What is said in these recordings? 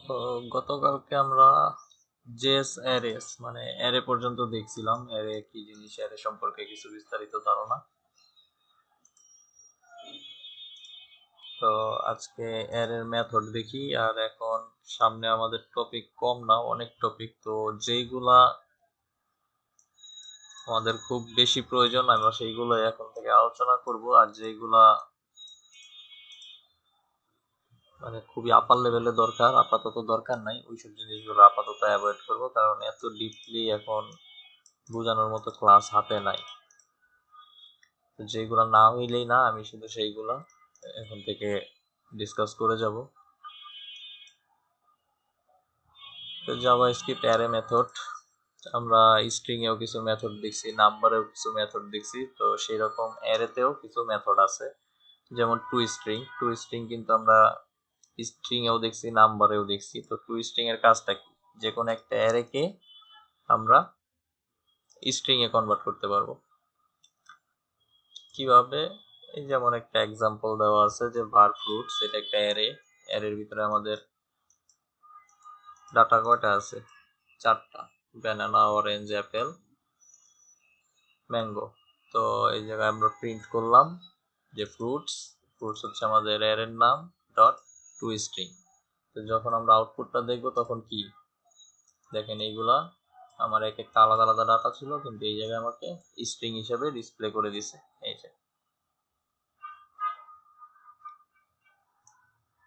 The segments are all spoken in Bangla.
তো গতকালকে আমরা জেএস অ্যারেস মানে অ্যারে পর্যন্ত দেখছিলাম। অ্যারে কি জিনিস, অ্যারে সম্পর্কে কিছু বিস্তারিত ধারণা। তো আজকে অ্যারের মেথড দেখি। আর এখন সামনে আমাদের টপিক কম না, অনেক টপিক। তো যেইগুলা আমাদের খুব বেশি প্রয়োজন আমরা সেইগুলো এখন থেকে আলোচনা করব, আর যেইগুলা মানে খুবই আপার লেভেলে দরকার, আপাতত দরকার নাই, ওইসব জিনিসগুলো আপাতত অ্যাভয়েড করব, কারণ এত ডিপলি এখন বোঝানোর মতো ক্লাস হাতে নাই। যেগুলো না হইলেই না, আমি শুধু সেইগুলা এখন থেকে ডিসকাস করে যাব। তো জাভাস্ক্রিপ্ট অ্যারে মেথড, আমরা স্ট্রিং এও কিছু মেথড দেখছি, নাম্বারেও কিছু মেথড দেখছি। তো সেই রকম অ্যারেতেও কিছু মেথড আছে, যেমন টু স্ট্রিং কিন্তু আমরা স্ট্রিং এও দেখছি, নাম্বারেও দেখছি। তো টু স্ট্রিং এর কাজটা কি? যে কোনো একটা অ্যারেকে আমরা স্ট্রিং এ কনভার্ট করতে পারবো। কিভাবে? এই যেমন একটা এক্সাম্পল দেওয়া আছে যে var fruits, এটা একটা অ্যারে। অ্যারের ভিতরে আমাদের ডাটা কয়টা আছে? 4টা, ব্যানানা, অরেঞ্জ, অ্যাপেল, ম্যাঙ্গো। তো এই জায়গায় আমরা প্রিন্ট করলাম যে ফ্রুটস হচ্ছে আমাদের অ্যারের নাম, ডট টু স্ট্রিং। তো যখন আমরা আউটপুটটা দেখবো তখন কি দেখেন, এইগুলা আমার এক একটা আলাদা আলাদা ডাটা ছিল, কিন্তু এই জায়গায় আমাকে স্ট্রিং হিসেবে ডিসপ্লে করে দিছে। এই যে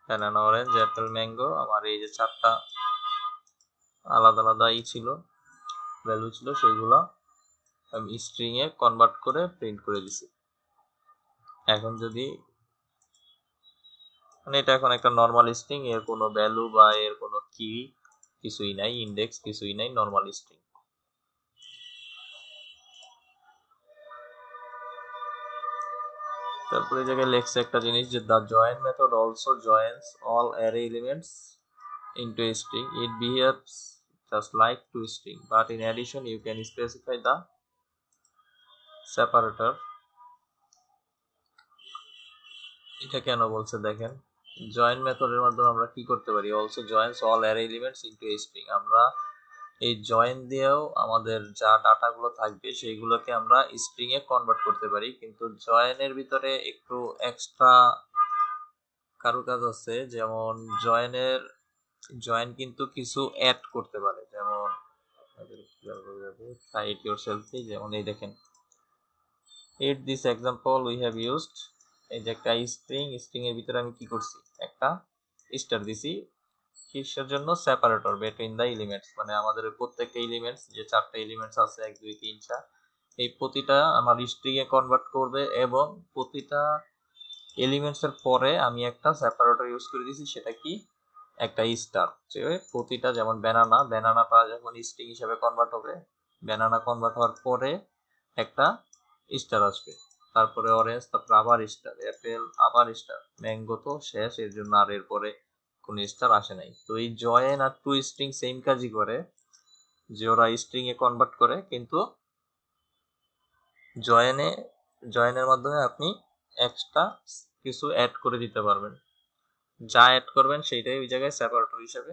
ব্যানানা, অরেঞ্জ, অ্যাপেল, ম্যাঙ্গো, আমার এই যে 4টা আলাদা আলাদা ছিল, ভ্যালু ছিল, সেইগুলা আমি স্ট্রিং এ কনভার্ট করে প্রিন্ট করে দিছি। এখন যদি মানে এটা এখন একটা নর্মাল স্ট্রিং, এর কোনো ভ্যালু বা এর কোনো কি কিছুই নাই, ইন্ডেক্স কিছুই নাই, নর্মাল স্ট্রিং। তারপরে এই জায়গায় লেখছে একটা জিনিস যে the join method also joins all array elements into a string. It behaves just like to string, but in addition you can specify the separator. এটা কেন বলছে দেখেন, জয়েন মেথডের মাধ্যমে আমরা কি করতে পারি? Also joins all array elements into a string. আমরা এই জয়েন দিয়েও আমাদের যা ডাটাগুলো থাকবে সেইগুলোকে আমরা স্ট্রিং এ কনভার্ট করতে পারি, কিন্তু জয়েনের ভিতরে একটু এক্সট্রা কারুকাজ আছে। যেমন জয়েন কিন্তু কিছু অ্যাড করতে পারে, যেমন সাইট ইয়োরসেলফ, যেমন এই দেখেন, at this example we have used, এই যে একটা স্ট্রিং এর ভিতরে আমি কি করছি, একটা স্টার দিছি। কিসের জন্য? সেপারেটর বিটুইন দ্য এলিমেন্টস, মানে আমাদের প্রত্যেকটা এলিমেন্টস, যে 4টা এলিমেন্টস আছে 1 2 3 4, এই প্রতিটা আমার স্ট্রিং এ কনভার্ট করবে, এবং প্রতিটা এলিমেন্টস এর পরে আমি একটা সেপারেটর ইউজ করে দিয়েছি। সেটা কি? একটা স্টার। যে প্রতিটা, যেমন ব্যানানাটা যখন স্ট্রিং হিসেবে কনভার্ট হবে, ব্যানানা কনভার্ট হওয়ার পরে একটা স্টার আসবে, তারপরে অরেঞ্জ, তারপরে আবার স্টার, অ্যাপেল আবার স্টার, ম্যাঙ্গো তো শেষ, এর জন্য আর এরপরে কোনো স্টার আসে নাই। তো এই জয়েন আর টু স্ট্রিং সেম কাজই করে, যে ওরা স্ট্রিং এ কনভার্ট করে, কিন্তু জয়েনে জয়েনের মাধ্যমে আপনি এক্সট্রা কিছু অ্যাড করে দিতে পারবেন। যা অ্যাড করবেন সেইটাই ওই জায়গায় সেপারেটর হিসেবে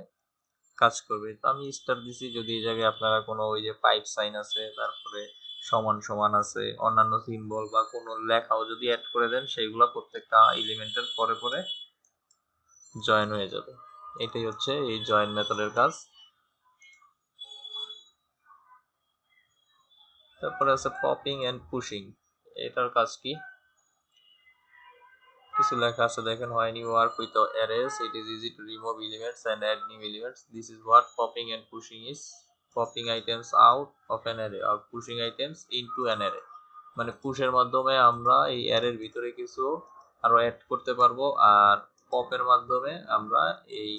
কাজ করবে। তো আমি স্টার দিছি, যদি এই জায়গায় আপনারা কোনো ওই যে পাইপ সাইন আছে, তারপরে সমান সমান আছে, অন্যান্য সিম্বল বা কোনো লেখাও যদি অ্যাড করে দেন, সেইগুলো প্রত্যেকটা এলিমেন্টের পরে পরে জয়েন হয়ে যাবে। এটাই হচ্ছে এই জয়েন মেথডের কাজ। তারপরে আছে পপিং এন্ড পুশিং। এটার কাজ কি? কিছু লেখা আছে দেখেন, when you work with arrays it is easy to remove elements and add new elements. This is what popping and pushing is. Popping items out of an array or pushing items into an array, মানে পুশের মাধ্যমে আমরা এই অ্যারের ভিতরে কিছু আরো অ্যাড করতে পারবো, আর পপের মাধ্যমে আমরা এই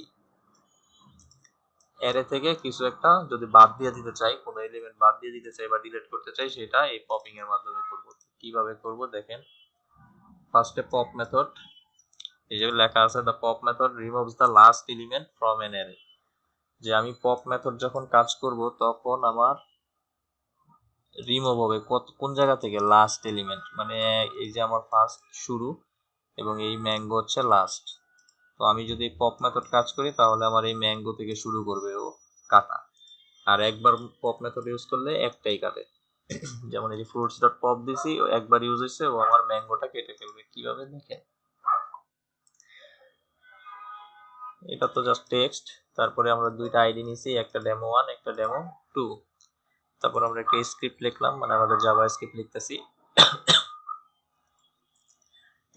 অ্যারে থেকে কিছু একটা যদি বাদ দিয়ে দিতে চাই, কোনো এলিমেন্ট বাদ দিয়ে দিতে চাই বা ডিলিট করতে চাই, সেটা এই পপিং এর মাধ্যমে করব। কিভাবে করব দেখেন, ফার্স্টে পপ মেথড, এই যে লেখা আছে the pop method removes the last element from N array. যে আমি পপ মেথড যখন কাজ করব তখন আমার রিমুভ হবে কোন জায়গা থেকে? লাস্ট এলিমেন্ট, মানে এই যে আমার ফার্স্ট শুরু এবং এই ম্যাঙ্গো হচ্ছে লাস্ট। তো আমি যদি পপ মেথড কাজ করি তাহলে আমার এই ম্যাঙ্গো থেকে শুরু করবে ও কাটা, আর একবার পপ মেথড ইউজ করলে একটাই কাটে। যেমন এই যে ফ্রুটস ডট পপ দিছি, ও একবার ইউজ হয়েছে, ও আমার ম্যাঙ্গোটা কেটে ফেলবে। কিভাবে দেখেন, এটা তো জাস্ট টেক্সট। তারপরে আমরা দুইটা আইডি নিছি, একটা ডেমো 1 একটা ডেমো 2। তারপর আমরা একটা স্ক্রিপ্ট লিখলাম, মানে আমাদের জাভা স্ক্রিপ্ট লিখতেছি।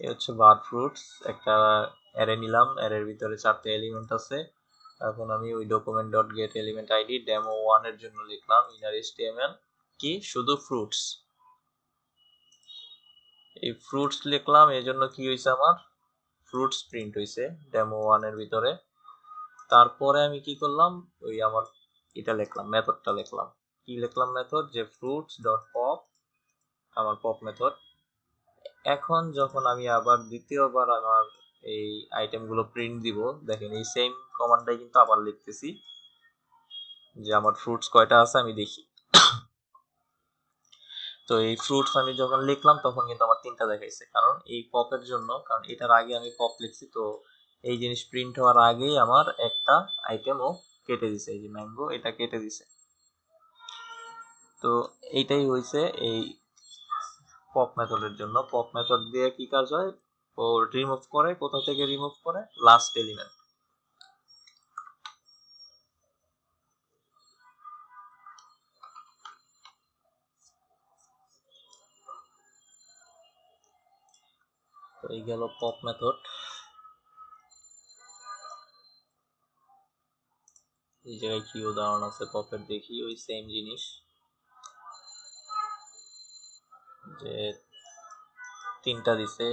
এই হচ্ছে বার ফ্রুটস, একটা অ্যারে নিলাম, অ্যারের ভিতরে 4টা এলিমেন্ট আছে। এখন আমি ওই document dot gate element ID demo 1 এর জন্য লিখলাম ইনার এইচটিএমএল কি শুধু ফ্রুটস। এই ফ্রুটস লিখলাম, এই জন্য কি হয়েছে, আমার ফ্রুটস প্রিন্ট হয়েছে ডেমো 1 এর ভিতরে। তারপরে আমি কি করলাম, ওই আমার এটা লিখলাম, মেথডটা লিখলাম। কি লিখলাম মেথড, যে ফ্রুটস ডট পপ, আমার পপ মেথড। এখন যখন আমি আবার দ্বিতীয়বার আমার এই আইটেমগুলো প্রিন্ট দিব, দেখেন এই সেম কমান্ডটাই কিন্তু আবার লিখতেছি, যে আমার ফ্রুটস কয়টা আছে আমি দেখি। তো এই ফ্রুটস আমি যখন লিখলাম তখন কিন্তু আমার 3টা দেখাইছে, কারণ এই পপের জন্য, কারণ এটার আগে আমি পপ লিখছি। তো এই জিনিস প্রিন্ট হওয়ার আগেই আমার একটা আইটেমও কেটে দিছে, এই যে ম্যাঙ্গো, এটা কেটে দিছে। তো এইটাই হয়েছে এই পপ মেথডের জন্য। পপ মেথড দিয়ে কি কাজ হয়, ও রিমুভ করে, কোথা থেকে রিমুভ করে, লাস্ট এলিমেন্ট। তো এই গেল পপ মেথড। এই জায়গায় কি উদাহরণ আছে পপের, দেখি ওই সেম জিনিস, যে 3টা দিছে।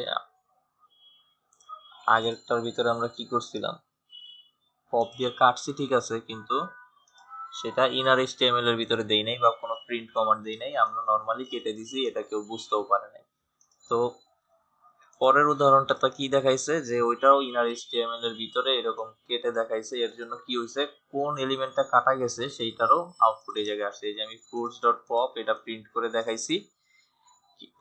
আগেরটার ভিতরে আমরা কি করছিলাম, পপ দিয়ে কাটছি ঠিক আছে, কিন্তু সেটা ইনার এইচটিএমএল এর ভিতরে দেই নাই বা কোনো প্রিন্ট কমান্ড দেই নাই, আমরা নরমালি কেটে দিছি, এটা কেউ বুঝতেও পারে নাই। তো পরের উদাহরণটা কি দেখাইছে, যে ওইটাও ইনার এইচটিএমএল এর ভিতরে এরকম কেটে দেখাইছে। এর জন্য কি হইছে, কোন এলিমেন্টটা কাটা গেছে সেইটারও আউটপুট এই জায়গায় আসছে। এই যে আমি fruits ডট পপ এটা প্রিন্ট করে দেখাইছি।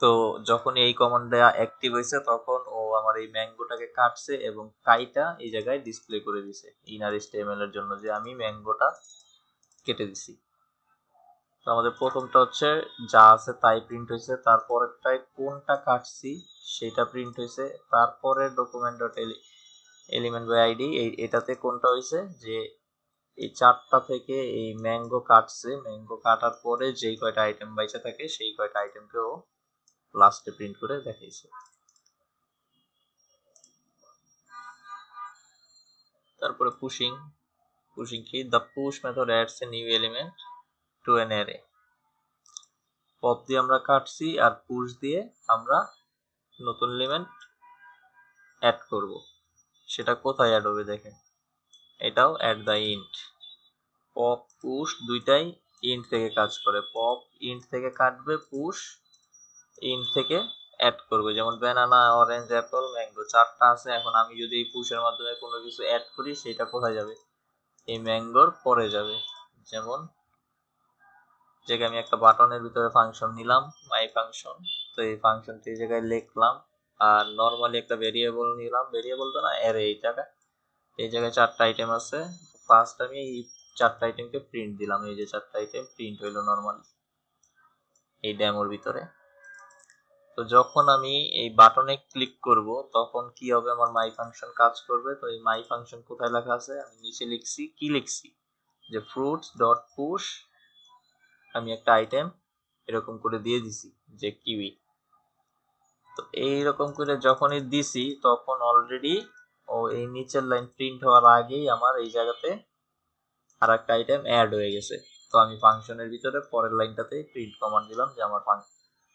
তো যখন এই কমান্ডটা অ্যাক্টিভ হয়েছে তখন ও আমার এই ম্যাঙ্গোটাকে কাটছে এবং কাইটা এই জায়গায় ডিসপ্লে করে দিছে ইনার এইচটিএমএল এর জন্য, যে আমি ম্যাঙ্গোটা কেটে দিছি। তো আমাদের প্রথমটা হচ্ছে যা আছে তাই প্রিন্ট হয়েছে, তারপরেরটায় কোনটা কাটছি সেটা প্রিন্ট হয়েছে, তারপরে document dot element by ID এটাতে কোনটা হয়েছে, যে এই 4টা থেকে এই ম্যাঙ্গো কাটছে, ম্যাঙ্গো কাটার পরে যেই কয়টা আইটেম বাইচা থাকে সেই কয়টা আইটেমকে ও লাস্টে প্রিন্ট করে দেখাইছে। তারপরে পুশিং। পুশিং কি, the push method adds a new element to an array. Pop দিয়ে আমরা কাটছি আর পুশ দিয়ে আমরা নতুন এলিমেন্ট অ্যাড করব। সেটা কোথায় অ্যাড হবে দেখেন, এটাও at the int. Pop push দুইটাই ইন্ট থেকে কাজ করে, পপ ইন্ট থেকে কাটবে, পুশ ইন্ট থেকে অ্যাড করবে। যেমন ব্যানানা, অরেঞ্জ, অ্যাপল, ম্যাঙ্গো 4টা আছে। এখন আমি যদি এই পুশের মাধ্যমে কোনো কিছু অ্যাড করি সেটা কোথায় যাবে, এই ম্যাঙ্গোর পরে যাবে। যেমন আমি একটা বাটনের ভিতরে ফাংশন নিলাম, মাই ফাংশন। তো এই ফাংশনটি এই জায়গায় লিখলাম, আর নর্মালি একটা ভেরিয়েবল নিলাম, ভেরিয়েবল তো না, অ্যারে। এই জায়গায় 4টা আইটেম আছে। ফার্স্ট আমি এই 4টা আইটেমকে প্রিন্ট দিলাম, এই যে 4টা আইটেম প্রিন্ট হইলো নর্মালি এই ডেমোর ভিতরে। তো যখন আমি এই বাটনে ক্লিক করব তখন কি হবে, আমার মাই ফাংশন কাজ করবে। তো এই মাই ফাংশন কোথায় লেখা আছে, আমি নিচে লিখছি, কি লিখছি, যে ফ্রুটস ডট পুশ, আমি একটা আইটেম এরকম করে দিয়ে দিছি যে কিউই। তো এইরকম করে যখনই দিছি তখন অলরেডি ও এই নিচের লাইন প্রিন্ট হওয়ার আগেই আমার এই জায়গাতে আর একটা আইটেম অ্যাড হয়ে গেছে। তো আমি ফাংশনের ভিতরে পরের লাইনটাতে প্রিন্ট কমান্ড দিলাম যে আমার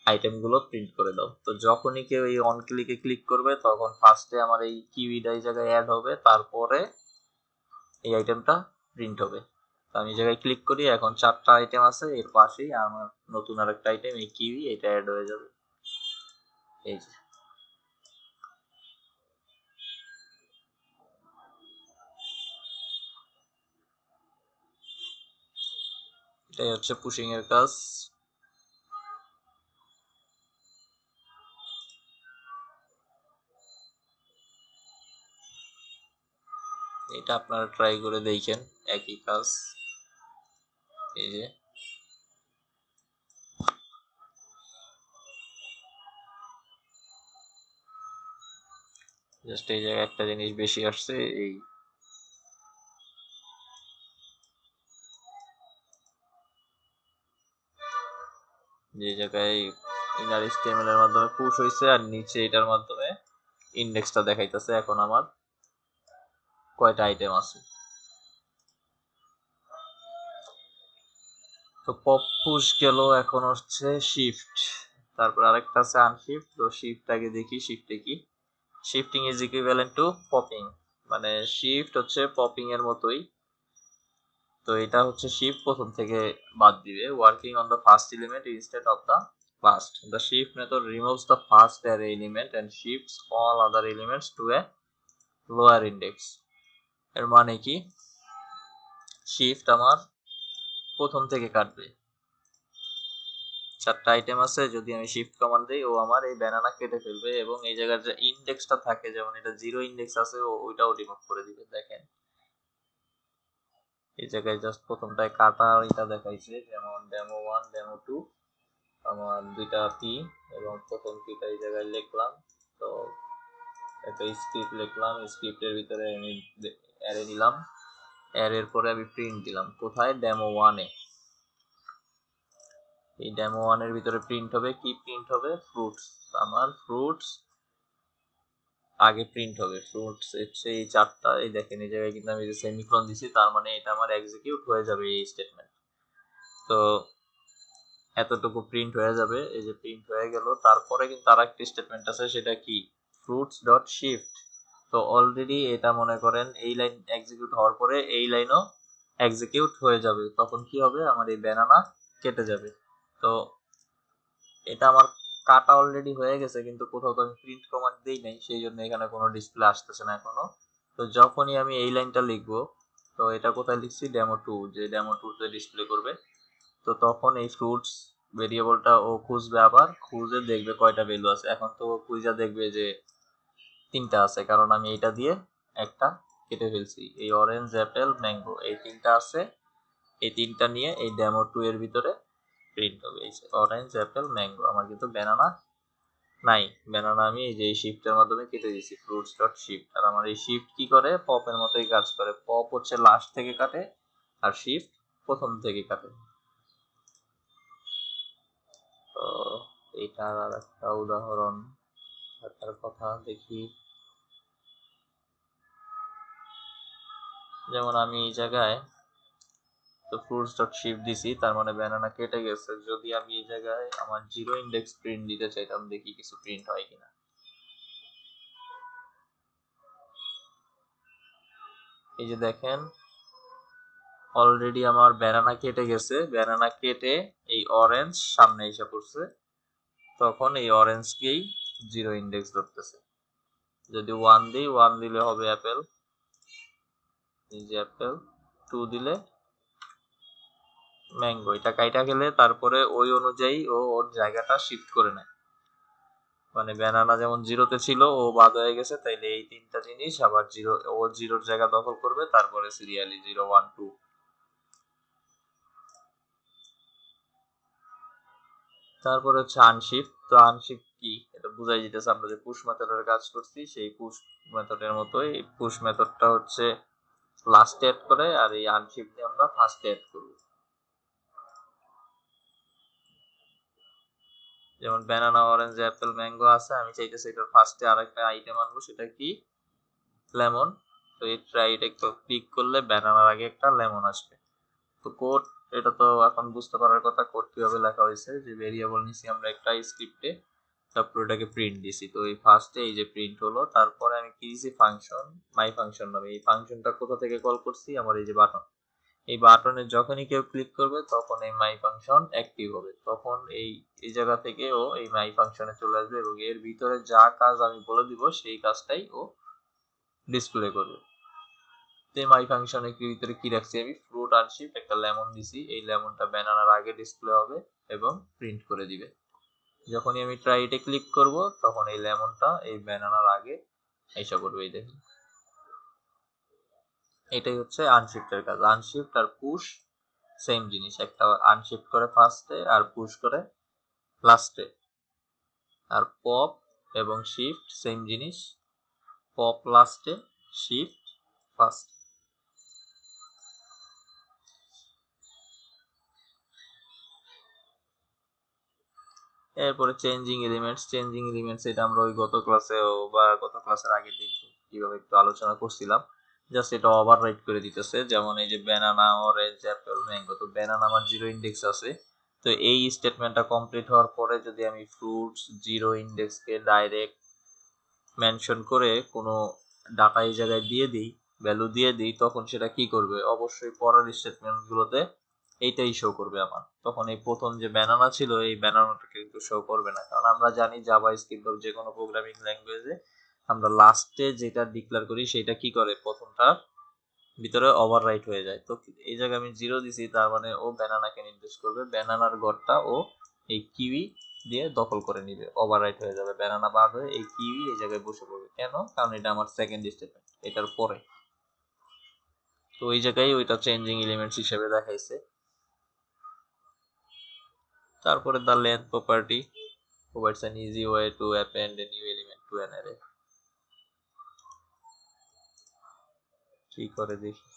আইটেমগুলো প্রিন্ট করে দাও। তো যখনই কেউ এই অন ক্লিকে ক্লিক করবে তখন ফার্স্টে আমার এই কিউইটা এই জায়গায় অ্যাড হবে, তারপরে এই আইটেমটা প্রিন্ট হবে। তো আমি এই জায়গায় ক্লিক করি, এখন 4টা আইটেম আছে, এর পাশেই আমার নতুন আরেকটা আইটেম এই কিউই, এটা অ্যাড হয়ে যাবে। এই যে এটাই হচ্ছে পুশিং এর কাজ। এটা আপনারা ট্রাই করে দেখেন, একই কাজ। এই যে জাস্ট এই জায়গায় একটা জিনিস বেশি আসছে, এই যে জায়গায় ইনার HTML এর মাধ্যমে পুশ হয়েছে আর নিচে এটার মাধ্যমে ইন্ডেক্সটা দেখাইতেছে এখন আমার কয়টা আইটেম আছে। তো পপ পুশ গেল, এখন হচ্ছে শিফট, তারপর আরেকটা আছে আনশিফট। তো শিফট আগে দেখি, শিফটে কি। Shifting is equivalent to popping, মানে শিফট হচ্ছে পপিং এর মতোই। তো এটা হচ্ছে শিফট প্রথম থেকে বাদ দিবে, working on the first element instead of the last. The shift method removes the first array element and shifts all other elements to a lower index. এর মানে কি, শিফট আমার প্রথম থেকে কাটবে। 4টা আইটেম আছে, যদি আমি শিফট কমান্ড দিই ও আমার এই ব্যানানা কেটে ফেলবে, এবং এই জায়গার যে ইন্ডেক্সটা থাকে, যেমন এটা 0 ইন্ডেক্স আছে, ওইটাও রিমুভ করে দিবে। দেখেন এই জায়গায় জাস্ট প্রথমটায় কাটা এটা দেখাইছে, যেমন ডেমো 1 ডেমো 2 আমার 2টা পি, এবং প্রথম পিটা এই জায়গায় লিখলাম। তো একটা স্ক্রিপ্ট লিখলাম, স্ক্রিপ্টের ভিতরে আমি অ্যারে নিলাম, অ্যারের পরে আমি প্রিন্ট দিলাম কোথায়, ডেমো 1 এ। এই ডেমো 1 এর ভিতরে প্রিন্ট হবে কি, প্রিন্ট হবে ফ্রুটস। আমার ফ্রুটস আগে প্রিন্ট হবে, ফ্রুটস হচ্ছে এই 4টা। এই দেখেন এই জায়গায় কিন্তু আমি যে সেমিকোলন দিছি, তার মানে এটা আমার এক্সিকিউট হয়ে যাবে এই স্টেটমেন্ট। তো এতটুকু প্রিন্ট হয়ে যাবে, এই যে প্রিন্ট হয়ে গেল। তারপরে কিন্তু আরেকটা স্টেটমেন্ট আছে, সেটা কি, ফ্রুটস ডট শিফট। তো অলরেডি এটা মনে করেন এই লাইন এক্সিকিউট হওয়ার পরে এই লাইনও এক্সিকিউট হয়ে যাবে, তখন কি হবে, আমার এই ব্যানানা কেটে যাবে। তো এটা আমার কাটা অলরেডি হয়ে গেছে, কিন্তু কোথাও তো আমি প্রিন্ট কমান্ড দেই নাই, সেই জন্য এখানে কোনো ডিসপ্লে আসতেছে না এখনো। তো যখনই আমি এই লাইনটা লিখবো, তো এটা কোথায় লিখছি, ডেমো 2, যে ডেমো 2 তে ডিসপ্লে করবে। তো তখন এই ফ্রুটস ভেরিয়েবলটা ও খুঁজবে, আবার খুঁজে দেখবে কয়টা ভ্যালু আছে। এখন তো খুঁজে দেখবে যে 3টা আছে, কারণ আমি এটা দিয়ে একটা কেটে ফেলছি। এই অরেঞ্জ অ্যাপেল ম্যাঙ্গো এই 3টা আছে, এই 3টা নিয়ে এই ডেমো 2 এর ভিতরে প্রিন্ট হবে। এই অরেঞ্জ অ্যাপেল ম্যাঙ্গো, আমার কিন্তু ব্যানানা নাই। ব্যানানা আমি এই যে এই শিফটের মাধ্যমে কেটে দিয়েছি, ফ্রুটস ডট শিফট। আর আমার এই শিফট কি করে, পপের মতোই কাজ করে। পপ হচ্ছে লাস্ট থেকে কাটে, আর শিফট প্রথম থেকে কাটে। তো এইটার আর একটা উদাহরণ থাকার কথা দেখি, যেমন আমি এই জায়গায় তো ফ্রুটস ডট শিফট দিছি, তার মানে ব্যানানা কেটে গেছে। যদি আমি এই জায়গায় আমার 0 ইন্ডেক্স প্রিন্ট দিতে চাইতাম, দেখি কিছু প্রিন্ট হয় কিনা। এই যে দেখেন অলরেডি আমার ব্যানানা কেটে গেছে, ব্যানানা কেটে এই অরেঞ্জ সামনে এসে পড়ছে, তখন এই অরেঞ্জকেই 0 ইন্ডেক্স ধরতেছে। যদি 1 দিই, 1 দিলে হবে অ্যাপেল, এই যে অ্যাপেল। 2 দিলে ম্যাঙ্গো। এটা কাইটা গেলে তারপরে ওই অনুযায়ী ও ওর জায়গাটা শিফট করে নেয়, মানে ব্যানানা যেমন 0-তে ছিল ও বাদ হয়ে গেছে, তাইলে এই 3টা জিনিস আবার 0, ও 0-র জায়গা দখল করবে, তারপরে সিরিয়ালি 0 1 2। তারপরে হচ্ছে আনশিফট। তো আনশিফট কি, এটা বুঝাই দিতেছে আমরা যে পুশ মেথডের কাজ করছি, সেই পুশ মেথডের মতোই। পুশ মেথডটা হচ্ছে লাস্টে অ্যাড করে, আর এই আনশিফটে আমরা ফার্স্টে অ্যাড করব। যেমন ব্যানানা অরেঞ্জ অ্যাপেল ম্যাঙ্গো আছে, আমি চাইতেছি এটার ফার্স্টে আরেকটা আইটেম আনবো, সেটা কি, লেমন। তো এই ট্রাইটা একটু ক্লিক করলে ব্যানানার আগে একটা লেমন আসবে। তো কোড, এটা তো এখন বুঝতে পারার কথা কোড কিভাবে লেখা হয়েছে, যে ভেরিয়েবল নিছি আমরা একটা স্ক্রিপ্টে, তারপর এটাকে প্রিন্ট দিছি। তো এই ফার্স্টে এই যে প্রিন্ট হলো, তারপরে আমি কি দিছি, ফাংশন, মাই ফাংশন নামে। এই ফাংশনটা কোথা থেকে কল করছি, আমার এই যে বাটন, এই বাটনে যখনই কেউ ক্লিক করবে তখন এই মাই ফাংশন অ্যাক্টিভ হবে। তখন এই এই জায়গা থেকে ও এই মাই ফাংশনে চলে আসবে, এবং এর ভিতরে যা কাজ আমি বলে দিব সেই কাজটাই ও ডিসপ্লে করবে। মাই ফাংশনে কি ভিতরে কি রাখছি, আমি ফ্রুট আর শিফট একটা লেমন দিছি, এই লেমনটা ব্যানানার আগে ডিসপ্লে হবে এবং প্রিন্ট করে দিবে। যখনই আমি ট্রাইটে ক্লিক করব, তখন এই লেমনটা এই ব্যানানার আগে আইসা করবে, এই দেখুন। এটাই হচ্ছে আনশিফটের কাজ। আনশিফট আর পুশ সেম জিনিস, একটা আনশিফট করে ফার্স্টে আর পুশ করে লাস্টে। আর পপ এবং শিফট সেম জিনিস, পপ লাস্টে, শিফট ফার্স্ট। এরপরে চেঞ্জিং এলিমেন্টস। চেঞ্জিং এলিমেন্টস এটা আমরা ওই গত ক্লাসেও বা গত ক্লাসের আগের দিন কিভাবে একটু আলোচনা করছিলাম। জাস্ট এটা ওভাররাইট করে দিতেছে। যেমন এই যে ব্যানানা, অরেঞ্জ, অ্যাপেল, ম্যাঙ্গো। তো ব্যানানা আমার 0 ইন্ডেক্স আছে, তো এই স্টেটমেন্টটা কমপ্লিট হওয়ার পরে যদি আমি ফ্রুটস 0 ইন্ডেক্সকে ডাইরেক্ট মেনশন করে কোনো ডাটা এই জায়গায় দিয়ে দিই, ভ্যালু দিয়ে দিই, তখন সেটা কি করবে? অবশ্যই পরের স্টেটমেন্টগুলোতে এইটাই শো করবে আমার। তখন এই প্রথম যে ব্যানানা ছিল এই ব্যানানাটা কিন্তু শো করবে না, কারণ আমরা জানি জাভা স্ক্রিপ্ট বা যে কোনো প্রোগ্রামিং ল্যাঙ্গুয়েজে আমরা লাস্টে যেটা ডিক্লেয়ার করি সেটা কি করে, প্রথমটার ভিতরে ওভাররাইট হয়ে যায়। তো এই জায়গায় আমি 0 দিছি, তার মানে ও ব্যানানাকে নির্দেশ করবে। ব্যানানার ঘরটা ও এই কিউই দিয়ে দখল করে নিবে, ওভাররাইট হয়ে যাবে। ব্যানানা বাদ হয়ে এই কিউই এই জায়গায় বসে পড়বে। কেন? কারণ এটা আমার সেকেন্ড স্টেটমেন্ট, এটার পরে। তো ওই জায়গায় ওইটা চেঞ্জিং এলিমেন্টস হিসেবে দেখাইছে। তারপরে the length property provides an easy way to append a new element to an array। কি করে দেখি।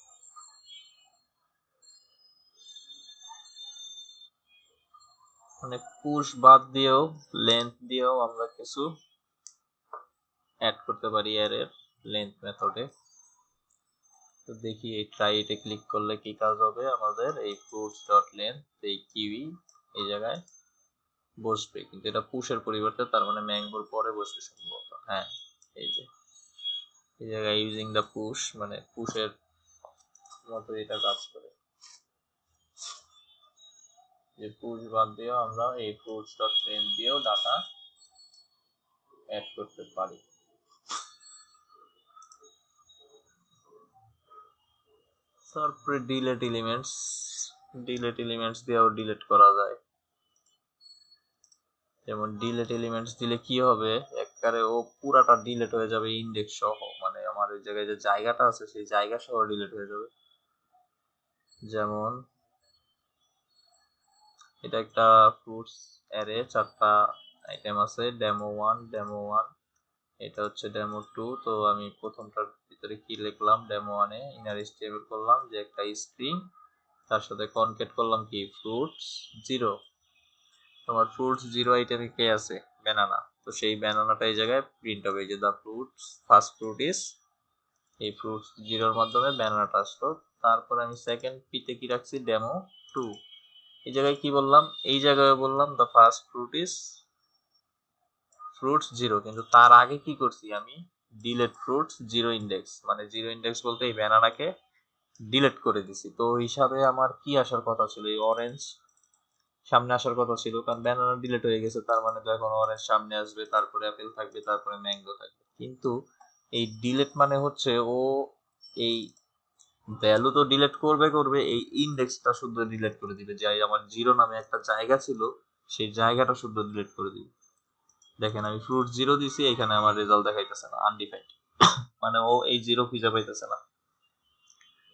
মানে পুশ বাদ দিয়েও লেন্থ দিয়েও আমরা কিছু অ্যাড করতে পারি অ্যারের লেন্থ মেথডে। তো দেখি এই ট্রাই এতে ক্লিক করলে কি কাজ হবে। আমাদের এই fruits ডট লেন্থ এই কিউই এই জায়গায় বসবে, কিন্তু এটা পুশের পরিবর্তে, তার মানে ম্যাঙ্গোর পরে বসবে সম্ভবত। হ্যাঁ, এই যে এই জায়গায় ইউজিং দ্য পুশ, মানে পুশের মতো এটা কাজ করে। যে পুশ বাদ দিয়েও আমরা এই fruits ডট লেন্থ দিয়েও ডাটা অ্যাড করতে পারি। তারপরে ডিলেট এলিমেন্টস। ডিলেট এলিমেন্টস দিয়েও ডিলেট করা যায়। যেমন ডিলেট এলিমেন্টস দিলে কি হবে, একবারে ও পুরাটা ডিলেট হয়ে যাবে ইন্ডেক্স সহ, মানে আমার ওই জায়গায় যে জায়গাটা আছে সেই জায়গা সহ ডিলেট হয়ে যাবে। যেমন এটা একটা ফ্রুটস অ্যারে, 4টা আইটেম আছে, ডেমো 1, ডেমো 1, এটা হচ্ছে ডেমো 2। তো আমি প্রথমটার ভিতরে কি লিখলাম, ডেমো 1 এ ইনার স্টেবল করলাম যে একটা স্ট্রিং, তার সাথে কনকেট করলাম কি fruits 0। তোমার fruits 0 আইটেমে কে আছে? ব্যানানা। তো সেই ব্যানানাটা এই জায়গায় প্রিন্ট হবে, এই যে দা ফ্রুটস ফার্স্ট ফ্রুট ইজ, এই fruits 0 এর মাধ্যমে ব্যানানাটা আসলো। তারপর আমি সেকেন্ড পিতে কি রাখছি, ডেমো 2। এই জায়গায় কি বললাম, এই জায়গায় বললাম the first fruit is fruits 0, কিন্তু তার আগে কি করছি আমি, ডিলেট fruits 0 ইন্ডেক্স, মানে 0 ইন্ডেক্স বলতে এই ব্যানানাকে ডিলেট করে দিছি। তো হিসাবে আমার কি আসার কথা ছিল, এই অরেঞ্জ সামনে আসার কথা ছিল, কারণ ব্যানানা ডিলিট হয়ে গেছে, তার মানে তো এখন অরেঞ্জ সামনে আসবে, তারপরে অ্যাপেল থাকবে, তারপরে ম্যাঙ্গো থাকবে। কিন্তু এই ডিলিট মানে হচ্ছে ও এই ভ্যালু তো ডিলিট করবে, এই ইন্ডেক্সটা শুদ্ধ ডিলিট করে দিবে। যাই আমার 0 নামে একটা জায়গা ছিল সেই জায়গাটা শুদ্ধ ডিলিট করে দিবে। দেখেন আমি fruits 0 দিছি, এখানে আমার রেজাল্ট দেখাইতেছে না, আনডিফাইন্ড, মানে ও এই 0 খুঁজে পাইতেছে না।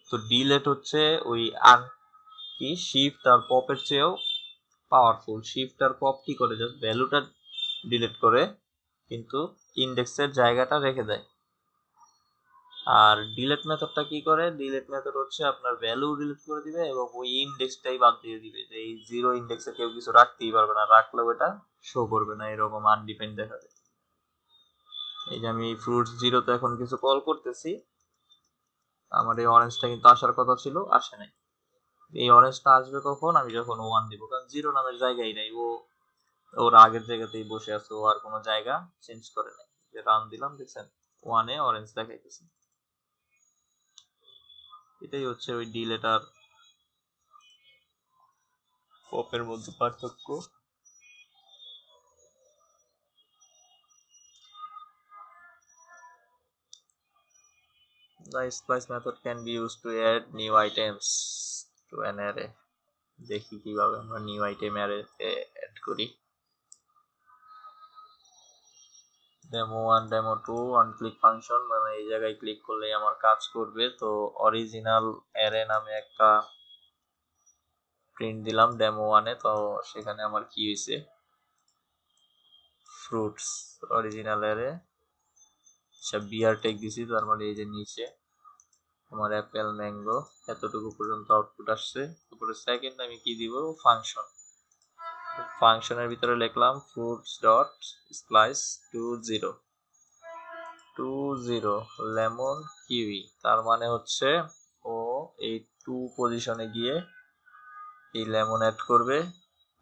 তো ডিলিট হচ্ছে ওই আন কি শিফট আর পপের চেয়েও পাওয়ারফুল। শিফট আর পপ কি করে, জাস্ট ভ্যালুটা ডিলিট করে কিন্তু ইন্ডেক্সের জায়গাটা রেখে দেয়। আর ডিলিট মেথডটা কি করে, ডিলিট মেথড হচ্ছে আপনার ভ্যালু ডিলিট করে দিবে এবং ওই ইন্ডেক্সটাই বাদ দিয়ে দিবে, যে এই 0 ইন্ডেক্সে কেউ কিছু রাখতেই পারবে না, রাখলেও এটা শো করবে না, এরকম আনডিফাইন্ড দেখাবে। এই যে আমি fruits 0 তে এখন কিছু কল করতেছি, আমার এই অরেঞ্জটা কিন্তু আসার কথা ছিল, আসে নাই। এই অরেঞ্জটা আসবে কখন, আমি যখন 1 দিব, কারণ 0 নামের জায়গাই নাই, ও ওর আগের জায়গাতেই বসে আছে, ও আর কোনো জায়গা চেঞ্জ করে নাই। যে রান দিলাম, দেখছেন 1 এ অরেঞ্জ দেখাইতেছে। এটাই হচ্ছে ওই ডিলেট আর পপের মধ্যে পার্থক্য। The splice method can be used to add new items to an array। দেখি কিভাবে আমরা নিউ আইটেম অ্যারেতে অ্যাড করি। demo1 demo2 on click function, মানে এই জায়গায় ক্লিক করলে আমার কাজ করবে। তো অরিজিনাল অ্যারে নামে একটা প্রিন্ট দিলাম demo1 এ। তো সেখানে আমার কি হয়েছে, ফ্রুটস অরিজিনাল অ্যারে, আচ্ছা বিআর টেক দিছি, তার মানে এই যে নিচে আমার অ্যাপেল ম্যাঙ্গো এতটুকু পর্যন্ত আউটপুট আসছে। তারপরে সেকেন্ড আমি কি দিব, ফাংশন। ফাংশনের ভিতরে লিখলাম fruits dot splice two zero lemon kiwi, তার মানে হচ্ছে ও এই 2 পজিশনে গিয়ে এই লেমন অ্যাড করবে,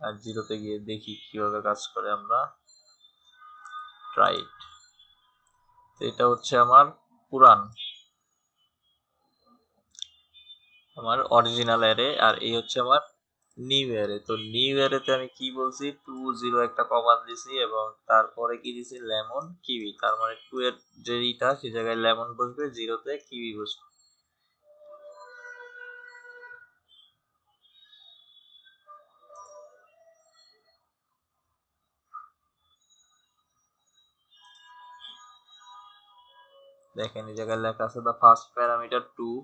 আর জিরোতে গিয়ে দেখি কিভাবে কাজ করে, আমরা ট্রাই। এটা হচ্ছে আমার পুরান, আমার অরিজিনাল অ্যারে, আর এই হচ্ছে আমার নিউ অ্যারে। তো নিউ অ্যারেতে আমি কি বলছি, 2 0 একটা কমা দিছি এবং তারপরে কি দিছি, লেমন কিউই, তার মানে 2 এর যে ইটা সেই জায়গায় লেমন বসবে, জিরোতে কিউই বসবে। দেখেন এই জায়গায় লেখা আছে the first parameter 2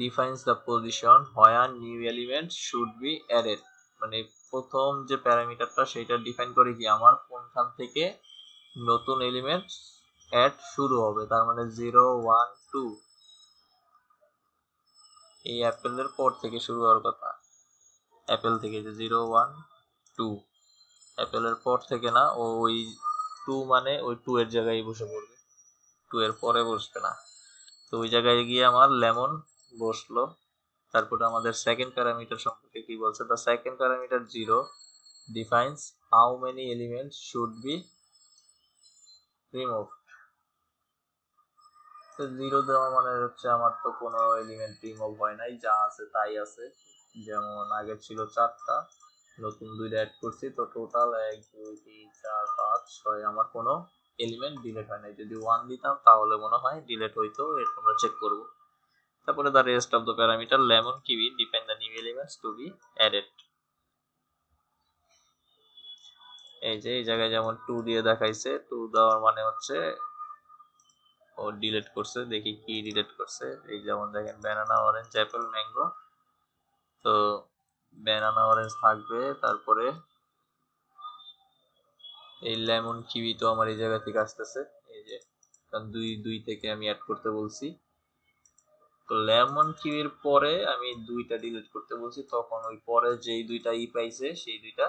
defines the position where new element should be added, মানে প্রথম যে প্যারামিটারটা সেটা ডিফাইন করে কি আমার কোনখান থেকে নতুন এলিমেন্ট অ্যাড শুরু হবে, তার মানে 0 1 2 এই অ্যাপেলের পর থেকে শুরু হওয়ার কথা, অ্যাপেল থেকে যে 0 1 2 অ্যাপেলের পর থেকে না, ওই 2 মানে ওই 2 এর জায়গায় বসে পড়বে, 2 এর পরে বসবে না। তো ওই জায়গায় গিয়ে আমার লেমন বসলো। তারপরে আমাদের সেকেন্ড প্যারামিটার সম্পর্কে কি বলছে, the second parameter 0 defines how many elements should be remove. তো 0 দেওয়া মানে হচ্ছে আমার তো কোনো এলিমেন্ট রিমুভ হয় নাই, যা আছে তাই আছে। যেমন আগে ছিল 4টা, নতুন 2টা অ্যাড করছি, তো টোটাল 1 2 3 4 5 6 আমার কোনো এলিমেন্ট ডিলিট হয় নাই। যদি 1 দিতাম তাহলে মনে হয় ডিলিট হইতো, এটা আমরা চেক করব। তারপরে the rest of the parameter lemon kiwi define the new elements to be added। এই যে এই জায়গায় যেমন 2 দিয়ে দেখাইছে, 2 দেওয়ার মানে হচ্ছে ও ডিলিট করছে। দেখি কি ডিলিট করছে, এই যেমন দেখেন ব্যানানা অরেঞ্জ অ্যাপেল ম্যাঙ্গো, তো ব্যানানা অরেঞ্জ থাকবে, তারপরে এই লেমন কিউই তো আমার এই জায়গা থেকে আসতেছে, এই যে কারণ 2 2 থেকে আমি অ্যাড করতে বলছি, তো লেমন কিউইর পরে আমি 2টা ডিলিট করতে বলছি, তখন ওই পরে যেই 2টা পাইছে সেই 2টা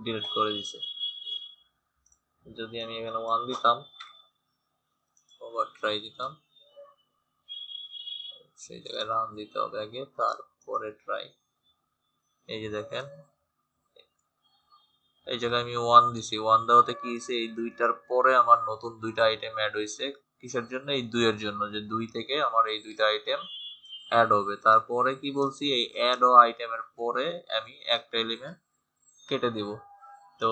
ডিলিট করে দিছে। যদি আমি এখানে 1 দিতাম, ওভার ট্রাই দিতাম, সেই জায়গায় রান দিতে হবে আগে, তারপরে ট্রাই। এই যে দেখেন এই জায়গায় আমি 1 দিছি, 1 দেওয়াতে কি হয়েছে, এই 2টার পরে আমার নতুন 2টা আইটেম অ্যাড হয়েছে। কিসের জন্য, এই 2 এর জন্য, যে 2 থেকে আমার এই 2টা আইটেম অ্যাড হবে। তারপরে কি বলছি, এই অ্যাড ও আইটেমের পরে আমি একটা এলিমেন্ট কেটে দিব। তো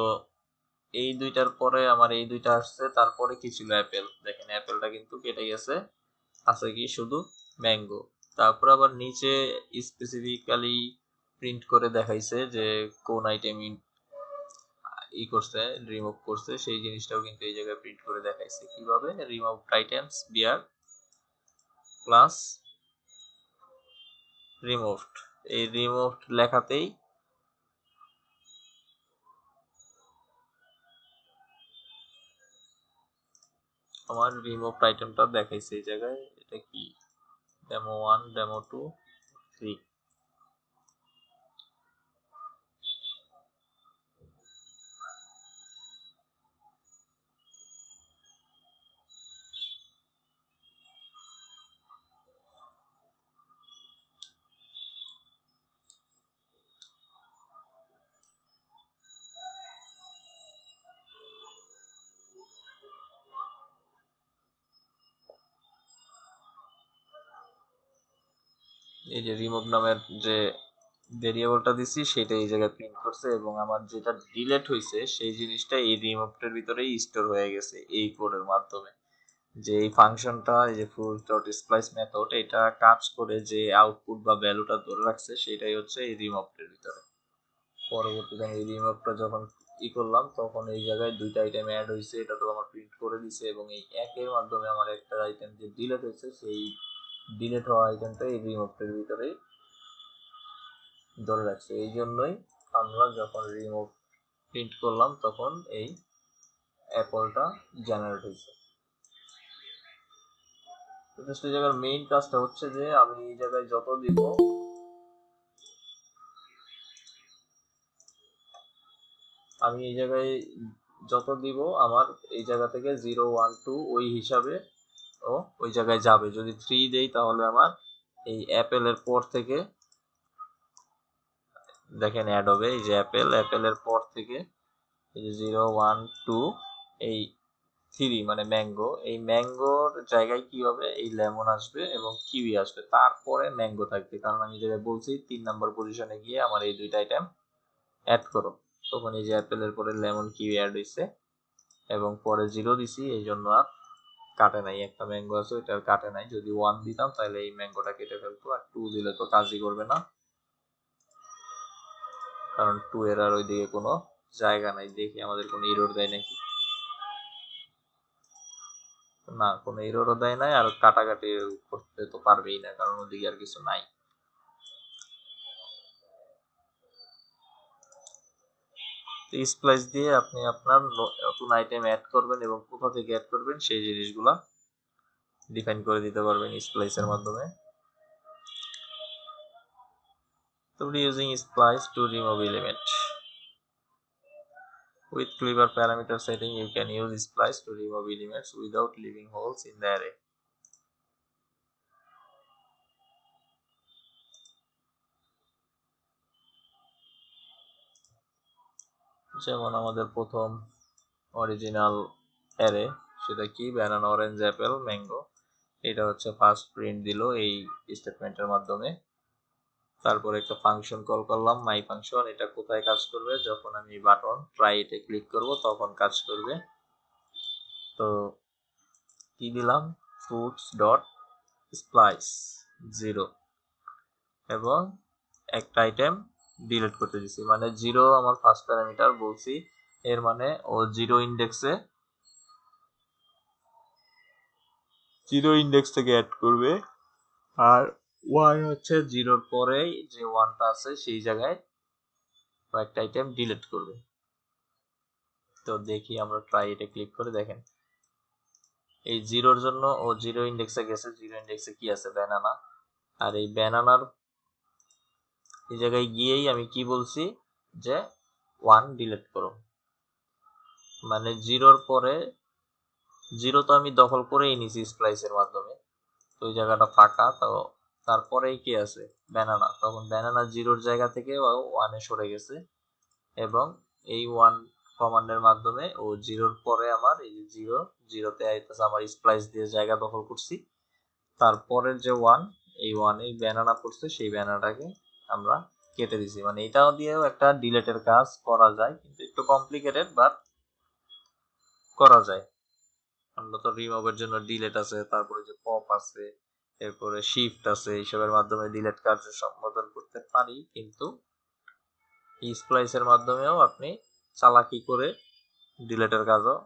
এই 2টার পরে আমার এই 2টা আসছে, তারপরে কি ছিল, অ্যাপেল। দেখেন অ্যাপেলটা কিন্তু কেটে গেছে, আছে কি শুধু ম্যাঙ্গো। তারপর আবার নিচে স্পেসিফিক্যালি প্রিন্ট করে দেখাইছে যে কোন আইটেম ই করছে, রিমুভ করছে, সেই জিনিসটাও কিন্তু এই জায়গায় প্রিন্ট করে দেখাইছে। কিভাবে, remove items BR plus removed, এই রিমুভড লেখাতেই আমার রিমুভ আইটেমটা দেখাইছে এই জায়গায়। এটা কি, demo1 demo2 3। এই যে রিমুভ নামের যে ভেরিয়েবলটা দিছি সেটা এই জায়গায় প্রিন্ট করছে, এবং আমার যেটা ডিলিট হয়েছে সেই জিনিসটা এই রিমুভটার ভিতরেই স্টোর হয়ে গেছে এই কোডের মাধ্যমে। যে এই ফাংশনটা, এই যে fruits ডট স্প্লাইস মেথড, এটা কাজ করে যে আউটপুট বা ভ্যালুটা ধরে রাখছে সেটাই হচ্ছে এই রিমুভটার ভিতরে। পরবর্তীতে আমি এই রিমুভটা যখন ই করলাম তখন এই জায়গায় দুইটা আইটেম অ্যাড হয়েছে, এটা তো আমার প্রিন্ট করে দিছে, এবং এই একের মাধ্যমে আমার একটা আইটেম যে ডিলেট হয়েছে সেই ডিলেট হওয়া আইটেমটা এই রিমুভের ভিতরে ধরে রাখছে। এই জন্যই আমরা যখন রিমুভ প্রিন্ট করলাম তখন এই অ্যাপলটা জেনারেট হয়েছে। তো জাস্ট এই জায়গার মেইন কাজটা হচ্ছে যে আমি এই জায়গায় যত দিব আমার এই জায়গা থেকে 0 1 2 ওই হিসাবে ও ওই জায়গায় যাবে। যদি 3 দেই তাহলে আমার এই অ্যাপেলের পর থেকে দেখেন অ্যাড হবে এই যে অ্যাপেলের পর থেকে এই যে 0 1 2 এই 3 মানে ম্যাঙ্গো, এই ম্যাঙ্গোর জায়গায় কি হবে এই লেমন আসবে এবং কিউই আসবে, তারপরে ম্যাঙ্গো থাকবে, কারণ আমি যেটা বলছি 3 নাম্বার পজিশনে গিয়ে আমার এই দুইটা আইটেম অ্যাড করো। তখন এই যে অ্যাপেলের পরে লেমন কিউই অ্যাড হয়েছে এবং পরে 0 দিছি, এই জন্য আর কাটে নাই। একটা ম্যাঙ্গো আছে ওইটা আর কাটে নাই। যদি 1 দিতাম তাহলে এই ম্যাঙ্গোটা কেটে ফেলতো, আর 2 দিলে তো কাজই করবে না, কারণ 2 এর আর ওইদিকে কোনো জায়গা নাই। দেখি আমাদের কোনো এরর দেয় নাকি, না কোনো এররও দেয় নাই, আর কাটাকাটি করতে তো পারবেই না কারণ ওদিকে আর কিছু নাই। স্প্লাইস দিয়ে আপনি আপনার নতুন আইটেম অ্যাড করবেন এবং কোথা থেকে অ্যাড করবেন সেই জিনিসগুলা ডিফাইন করে দিতে পারবেন স্প্লাইসের মাধ্যমে। So using splice to remove element. With clever parameter setting, you can use splice to remove elements without leaving holes in the array. যেমন আমাদের প্রথম অরিজিনাল অ্যারে সেটা কি, ব্যানানা অরেঞ্জ অ্যাপেল ম্যাঙ্গো, এটা হচ্ছে ফার্স্ট প্রিন্ট দিল এই স্টেটমেন্টের মাধ্যমে। তারপর একটা ফাংশন কল করলাম মাই ফাংশন, এটা কোথায় কাজ করবে, যখন আমি বাটন ট্রাই এতে ক্লিক করব তখন কাজ করবে। তো কি দিলাম, fruits ডট স্প্লাইস 0 এবং একটা আইটেম ডিলিট করতে দিছি, মানে 0 আমার ফার্স্ট প্যারামিটার বলছি, এর মানে ও 0 ইন্ডেক্স থেকে অ্যাড করবে, আর 1 হচ্ছে 0 পরে যে 1টা আছে সেই জায়গায় একটা আইটেম ডিলিট করবে। তো দেখি আমরা ট্রাই এটা ক্লিক করে দেখেন এই 0-র জন্য ও 0 ইন্ডেক্সে গেছে, 0 ইন্ডেক্সে কি আছে ব্যানানা, আর এই ব্যানানার এই জায়গায় গিয়েই আমি কি বলছি যে 1 ডিলিট করো, মানে 0-র পরে 0 তো আমি দখল করেই নিছি স্প্লাইসের মাধ্যমে, তো ওই জায়গাটা ফাঁকা, তো তারপরেই কি আছে ব্যানানা, তখন ব্যানানা 0-র জায়গা থেকে 1-এ সরে গেছে এবং এই 1 কমান্ডের মাধ্যমে ও 0-র পরে আমার এই যে 0-তে আইতেছে আমার স্প্লাইস দিয়ে জায়গা দখল করছি, তারপরের যে 1 এই 1 এই ব্যানানা পড়ছে সেই ব্যানানাটাকে আমরা কেটে দিছি। মানে এটাও দিয়েও একটা ডিলেটের কাজ করা যায়, কিন্তু একটু কমপ্লিকেটেড, বাট করা যায়। আমরা তো রিমুভের জন্য ডিলেট আছে, তারপরে যে পপ আছে, এরপরে শিফট আছে, এইসবের মাধ্যমে ডিলেট কার্য সম্পাদন করতে পারি, কিন্তু স্প্লাইসের মাধ্যমেও আপনি চালাকি করে ডিলেটের কাজও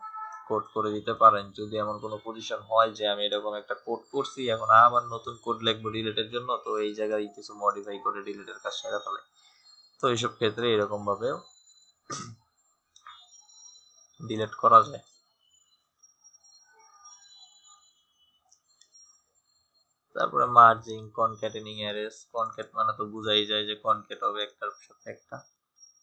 কোড করে দিতে পারেন। যদি এমন কোনো পজিশন হয় যে আমি এরকম একটা কোড করছি এখন আবার নতুন কোড লিখবো ডিলেটের জন্য, তো এই জায়গায় কিছু মডিফাই করে ডিলেটের কাজ সেরে ফেলে, তো এইসব ক্ষেত্রে এরকম ভাবে ডিলেট করা যায়। তারপরে মার্জিং কনক্যাটেনিং অ্যারেস, কনক্যাট মানে তো বুঝাই যায় যে কনক্যাট হবে একটার সাথে একটা।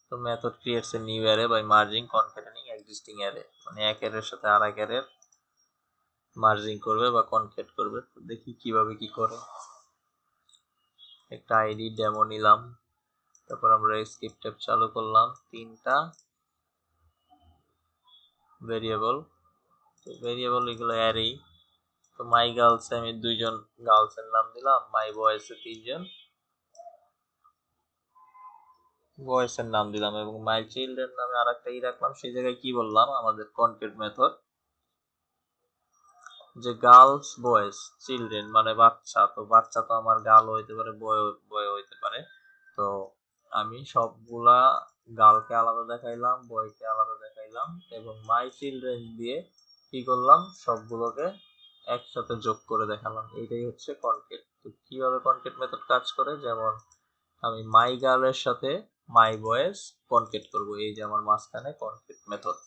তো method creates a new array by merging concatenating existing array, মানে এক অ্যারের সাথে আরেক অ্যারের মার্জিং করবে বা কনক্যাট করবে। তো দেখি কিভাবে কি করে। একটা আইডি ডেমো নিলাম, তারপর আমরা স্কিপ ট্যাব চালু করলাম, 3টা ভেরিয়েবল, তো ভেরিয়েবল এগুলো অ্যারে। তো মাই গার্লস আমি 2জন গার্লসের নাম দিলাম, মাই বয়েসে 3জন বয়েসের নাম দিলাম, এবং মাই চিলড্রেন নামে আরেকটা রাখলাম। সেই জায়গায় কি বললাম, আমাদের কনক্যাট মেথড যে গার্লস বয়েজ চিলড্রেন মানে বাচ্চা, তো বাচ্চা তো আমার গার্ল হইতে পারে বয় হইতে পারে, তো আমি সবগুলা গার্লকে আলাদা দেখাইলাম, বয়কে আলাদা দেখাইলাম এবং মাই চিলড্রেন দিয়ে কি করলাম, সবগুলোকে একসাথে যোগ করে দেখালাম। এটাই হচ্ছে কনকেট। তো কিভাবে কনকেট মেথড কাজ করে, যেমন আমি মাই গার্লের সাথে মাই বয়েজ কনকেট করব, এই যে আমার মাঝখানে কনকেট মেথড।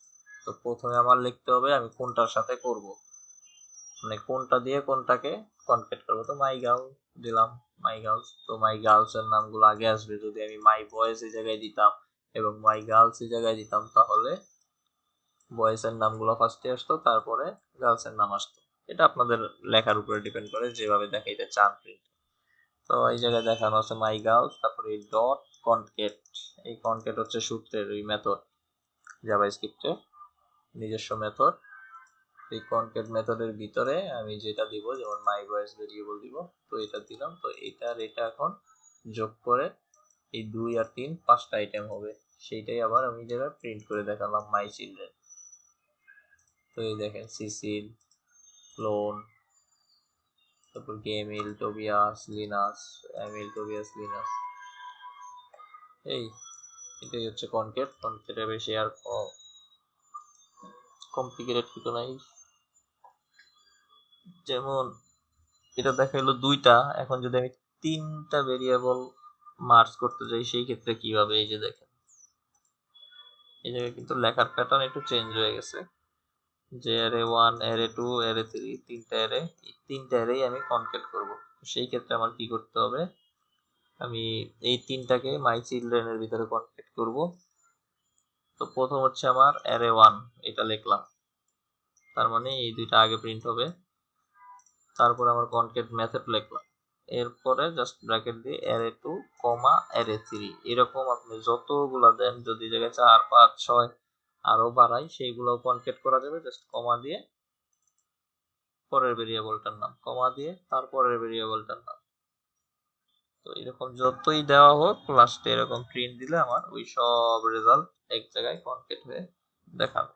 তো প্রথমে আমার লিখতে হবে আমি কোনটার সাথে করব, মানে কোনটা দিয়ে কোনটাকে কনকেট করবো। তো মাই গার্ল দিলাম, মাই গার্লস, তো মাই গার্লস এর নামগুলো আগে আসবে। যদি আমি মাই বয়েজ এই জায়গায় দিতাম এবং মাই গার্লস এই জায়গায় দিতাম, তাহলে বয়েজ এর নামগুলো ফার্স্টে আসতো, তারপরে গার্লস এর নাম আসতো। এটা আপনাদের লেখার উপরে ডিপেন্ড করে, যেভাবে দেখাইতে চান প্রিন্ট। তো এই জায়গায় দেখানো আছে মাই গার্লস, তারপরে ডট কনকেট। এই কনকেট হচ্ছে সূত্রের ওই মেথড, জাভাস্ক্রিপ্টের নিজস্ব মেথড। এই কনকেট মেথডের ভিতরে আমি যেটা দিব, যেমন মাই ভয়েস ভেরিয়েবল দিব, তো এটা দিলাম। তো এটার এটা এখন যোগ করে এই 2 আর 3 5টা আইটেম হবে, সেইটাই আবার আমি যেটা প্রিন্ট করে দেখালাম মাই চিলড্রেন। তো এই দেখেন সিসিল, ক্লোন, তারপর গেমিল, Tobias, Linus, Emil, Tobias, Linus. এই এটাই হচ্ছে কনকেট। কনকেটের বেশি আর কমপ্লিকেটেড কিছু নাই। যেমন এটা দেখাইলো 2টা, এখন যদি আমি 3টা ভেরিয়েবল মার্জ করতে যাই, সেই ক্ষেত্রে কিভাবে, এই যে দেখেন এই জায়গায় কিন্তু লেখার প্যাটার্ন একটু চেঞ্জ হয়ে গেছে, যে অ্যারে 1, অ্যারে 2, অ্যারে 3, 3টা অ্যারে, এই 3টা অ্যারেই আমি কনকেট করব। সেই ক্ষেত্রে আমার কি করতে হবে, আমি এই 3টাকে মাই চিলড্রেন এর ভিতরে কনকেট করব। তো প্রথম হচ্ছে আমার অ্যারে 1, এটা লিখলাম, তার মানে এই 2টা আগে প্রিন্ট হবে। তারপর আমার কনকেট মেথড লিখলাম, এরপরে জাস্ট ব্র্যাকেট দিয়ে অ্যারে 2 কমা অ্যারে 3, এরকম আপনি যতগুলা দেন, যদি জায়গায় 4 5 6 আরো বাড়াই, সেইগুলো কনকেট করা যাবে। জাস্ট কমা দিয়ে পরের ভেরিয়েবলটার নাম, কমা দিয়ে তারপরের ভেরিয়েবলটার নাম। তো এরকম যতই দেওয়া হোক, লাস্টে এরকম প্রিন্ট দিলে আমার ওই সব রেজাল্ট এক জায়গায় কনকেট হয়ে দেখাবে।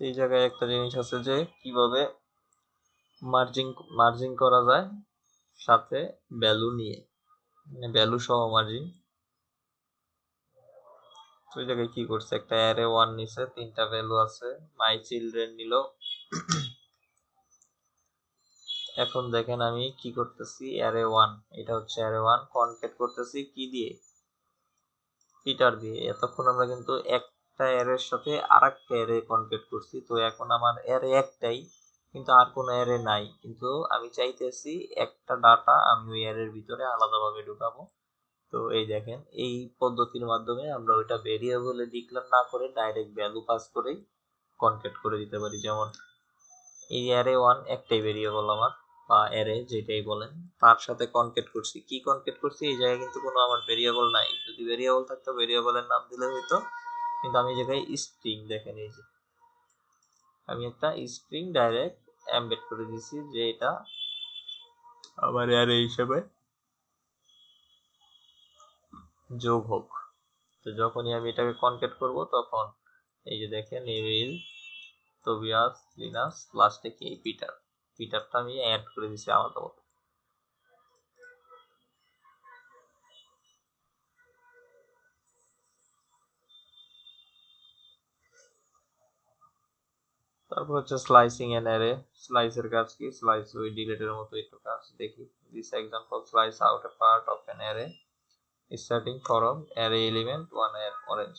এই জায়গায় একটা জিনিস আছে যে কিভাবে মার্জিং মার্জিং করা যায় সাথে ভ্যালু নিয়ে, মানে ভ্যালু সহ মার্জিং। তো এই জায়গায় কি করছে, একটা অ্যারে 1 নিছে, 3টা ভ্যালু আছে, মাই চিলড্রেন নিল। এখন দেখেন আমি কি করতেছি, অ্যারে 1, এটা হচ্ছে অ্যারে 1, কনকেট করতেছি কি দিয়ে, পিটার দিয়ে। এতক্ষণ আমরা কিন্তু একটা অ্যারের সাথে আরেকটা অ্যারে কনকেট করছি। তো এখন আমার অ্যারে একটাই, কিন্তু আর কোনো অ্যারে নাই, কিন্তু আমি চাইতেছি একটা ডাটা আমি ওই অ্যারের ভিতরে আলাদাভাবে ঢুকাবো। তো এই দেখেন এই পদ্ধতির মাধ্যমে আমরা ওইটা ভেরিয়েবলে ডিক্লেয়ার না করে ডাইরেক্ট ভ্যালু পাস করেই কনকেট করে দিতে পারি। যেমন এই অ্যারে 1 একটাই ভেরিয়েবল আমার, বা অ্যারে যেটাই বলেন, তার সাথে কনকেট করছি। কি কনকেট করছি, এই জায়গায় কিন্তু কোনো আমার ভেরিয়েবল নাই। যদি ভেরিয়েবল থাকতো ভেরিয়েবলের নাম দিলে হইতো, কিন্তু আমি এই জায়গায় স্ট্রিং, দেখেন এই যে আমি একটা স্ট্রিং ডাইরেক্ট এমবেড করে দিয়েছি, যে এটা আমার অ্যারে হিসেবে যোগ হোক। তো যখনই আমি এটাকে কনকেট করব, তখন এই যে দেখেন এমিল, টোবিয়াস, লিনাস, লাস্টে কি পিটার, পিটারটা আমি অ্যাড করে দিয়েছি আলাদা মতো। তারপর হচ্ছে স্লাইসিং এন অ্যারে। স্লাইসের কাজ কি, স্লাইস ওই ডিলেটের মতো একটু কাজ দেখি। This example slice out A part of an array starting from array element 1 orange.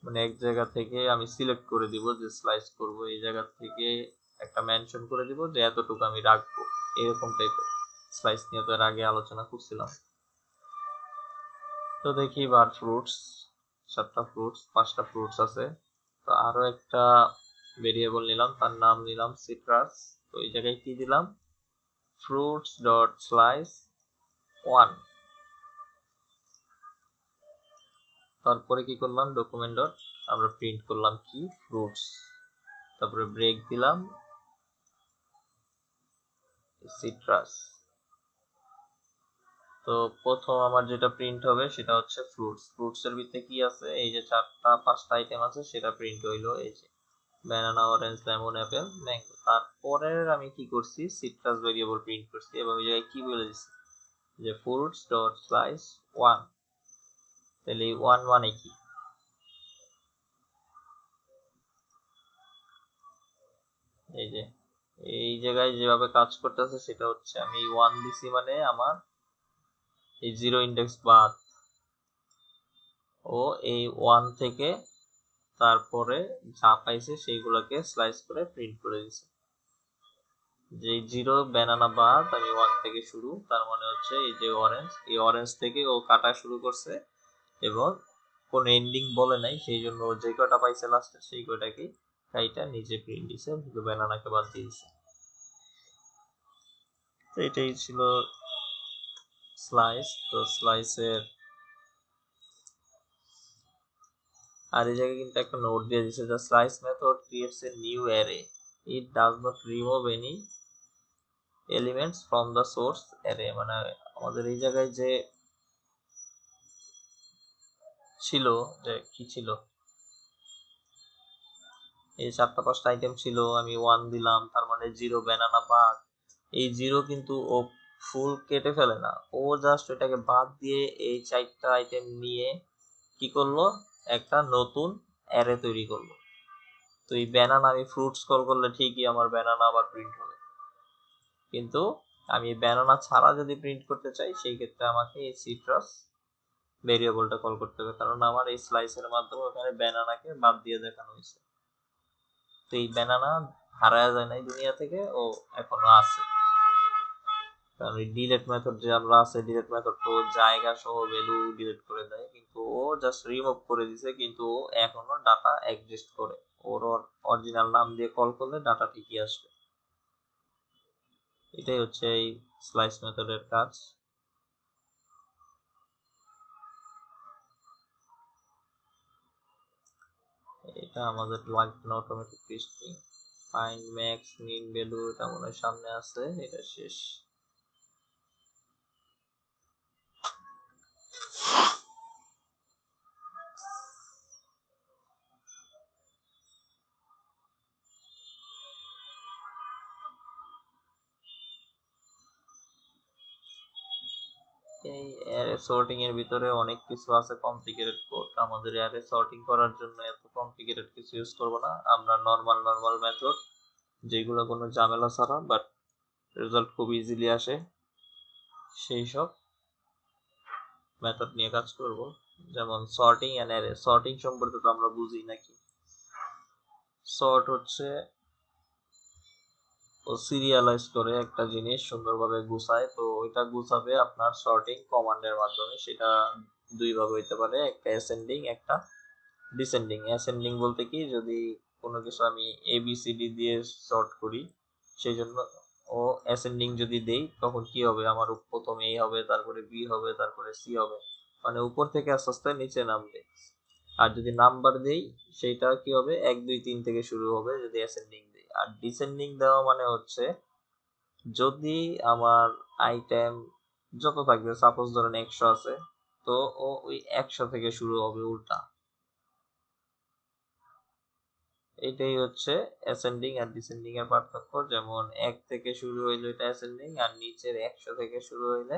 মানে এক জায়গা থেকে আমি সিলেক্ট করে দিব যে স্লাইস করব, এই জায়গা থেকে একটা মেনশন করে দিব যে এতটুকু আমি রাখবো, এরকম টাইপের। স্লাইস নিয়ে তো এর আগে আলোচনা করছিলাম। তো দেখি বার ফ্রুটস, 7টা ফ্রুটস, 5টা ফ্রুটস আছে। তো আরো একটা ভেরিয়েবল নিলাম, তার নাম নিলাম সিট্রাস। তো এই জায়গায় কি দিলাম, fruits dot slice 1। তারপরে কি করলাম, ডকুমেন্ট ডট আমরা প্রিন্ট করলাম কি, ফ্রুটস। তারপরে ব্রেক দিলাম সিট্রাস। তো প্রথম আমার যেটা প্রিন্ট হবে সেটা হচ্ছে ফ্রুটস এর ভিতরে কি আছে, এই যে 4টা 5টা আইটেম আছে সেটা প্রিন্ট হইলো, এই যে banana, orange, lemon, Apple, mango. তারপরে আমি কি করছি, সিট্রাস ভেরিয়েবল প্রিন্ট করছি এবং এই জায়গায় কি বলে দিচ্ছি যে fruits ডট স্লাইস 1। তাহলে এই 1 মানে কি, এই যে এই জায়গায় যেভাবে কাজ করতেছে সেটা হচ্ছে আমি 1 দিছি মানে আমার এই 0 ইন্ডেক্স বাদ, ও এই 1 থেকে তারপরে যা পাইছে সেইগুলোকে স্লাইস করে প্রিন্ট করে দিছে। যে 0 ব্যানানা বাদ আমি 1 থেকে শুরু, তার মানে হচ্ছে এই যে অরেঞ্জ, এই অরেঞ্জ থেকে ও কাটা শুরু করছে এবং কোন এন্ডিং বলে নাই, সেই জন্য ও যে কয়টা পাইছে লাস্টে সেই কয়টাকে কাইটা নিচে প্রিন্ট দিছে, শুধু ব্যানানাকে বাদ দিয়ে দিছে। তো এটাই ছিল স্লাইস। তো স্লাইসের আর এই জায়গায় কিন্তু একটা নোট দিয়ে দিছে, the slice method creates a new array, it does not remove any elements from the source array। মানে আমাদের এই জায়গায় যে ছিল, যে কি ছিল, এই 4টা 5টা আইটেম ছিল, আমি 1 দিলাম, তার মানে 0 ব্যানানা বাদ। এই 0 কিন্তু ও ফুল কেটে ফেলে না, ও জাস্ট এটাকে বাদ দিয়ে এই 4টা আইটেম নিয়ে কি করলো, একটা নতুন অ্যারে তৈরি করলো। তো এই ব্যানানা আমি ফ্রুটস কল করলে ঠিকই আমার ব্যানানা আবার প্রিন্ট হবে, কিন্তু আমি ব্যানানা ছাড়া যদি প্রিন্ট করতে চাই সেই ক্ষেত্রে আমাকে এই সিট্রাস ভেরিয়েবলটা কল করতে হবে, কারণ আমার এই স্লাইসের মাধ্যমে ওখানে ব্যানানাকে বাদ দিয়ে দেখানো হয়েছে। তো এই ব্যানানা হারায় যায় নাই দুনিয়া থেকে, ও এখনো আছে। কারণ এই ডিলেট মেথড যে আমরা আছে, ডিলেট মেথড তো জায়গা সহ ভ্যালু ডিলিট করে দেয়, কিন্তু ও জাস্ট রিমুভ করে দিছে, কিন্তু ও এখনো ডাটা এক্সিস্ট করে, ওর অরিজিনাল নাম দিয়ে কল করলে ডাটা ঠিকই আসবে। এটাই হচ্ছে এই স্লাইস মেথডের কাজ। এটা আমাদের লাগবে না automatic string, find max min value, এটা মনে হয় সামনে আছে, এটা শেষ। এই অ্যারে সর্টিং এর ভিতরে অনেক কিছু আছে কমপ্লিকেটেড কোড, আমাদের অ্যারে সর্টিং করার জন্য এত কমপ্লিকেটেড কিছু ইউজ করব না, আমরা নর্মাল মেথড যেগুলো কোনো ঝামেলা ছাড়া বাট রেজাল্ট খুব ইজিলি আসে সেই সব মেথড নিয়ে কাজ করব। যেমন সর্টিং এন্ড অ্যারে, সর্টিং সম্পর্কে তো আমরা বুঝি নাকি, সর্ট হচ্ছে ও সিরিয়ালাইজ করে একটা জিনিস সুন্দরভাবে গুছায়, তো ওইটা গুছাবে আপনার সর্টিং কমান্ডের মাধ্যমে। সেটা দুই ভাবে হইতে পারে, একটা অ্যাসেন্ডিং একটা ডিসেন্ডিং। অ্যাসেন্ডিং বলতে কি, যদি কোনো কিছু আমি ABCD দিয়ে সর্ট করি, সেই জন্য ও অ্যাসেন্ডিং যদি দেই তখন কি হবে, আমার প্রথম A হবে, তারপরে B হবে, তারপরে C হবে, মানে উপর থেকে আস্তে আস্তে নিচে নামবে। আর যদি নাম্বার দেই সেটা কি হবে, 1 2 3 থেকে শুরু হবে যদি অ্যাসেন্ডিং দেই। আর ডিসেন্ডিং দেওয়া মানে হচ্ছে যদি আমার আইটেম যত থাকবে, সাপোজ ধরেন 100 আছে, তো ও ওই 100 থেকে শুরু হবে উল্টা। এটাই হচ্ছে অ্যাসেন্ডিং আর ডিসেন্ডিং এর পার্থক্য। যেমন 1 থেকে শুরু হইলে এটা অ্যাসেন্ডিং, আর নিচের 100 থেকে শুরু হইলে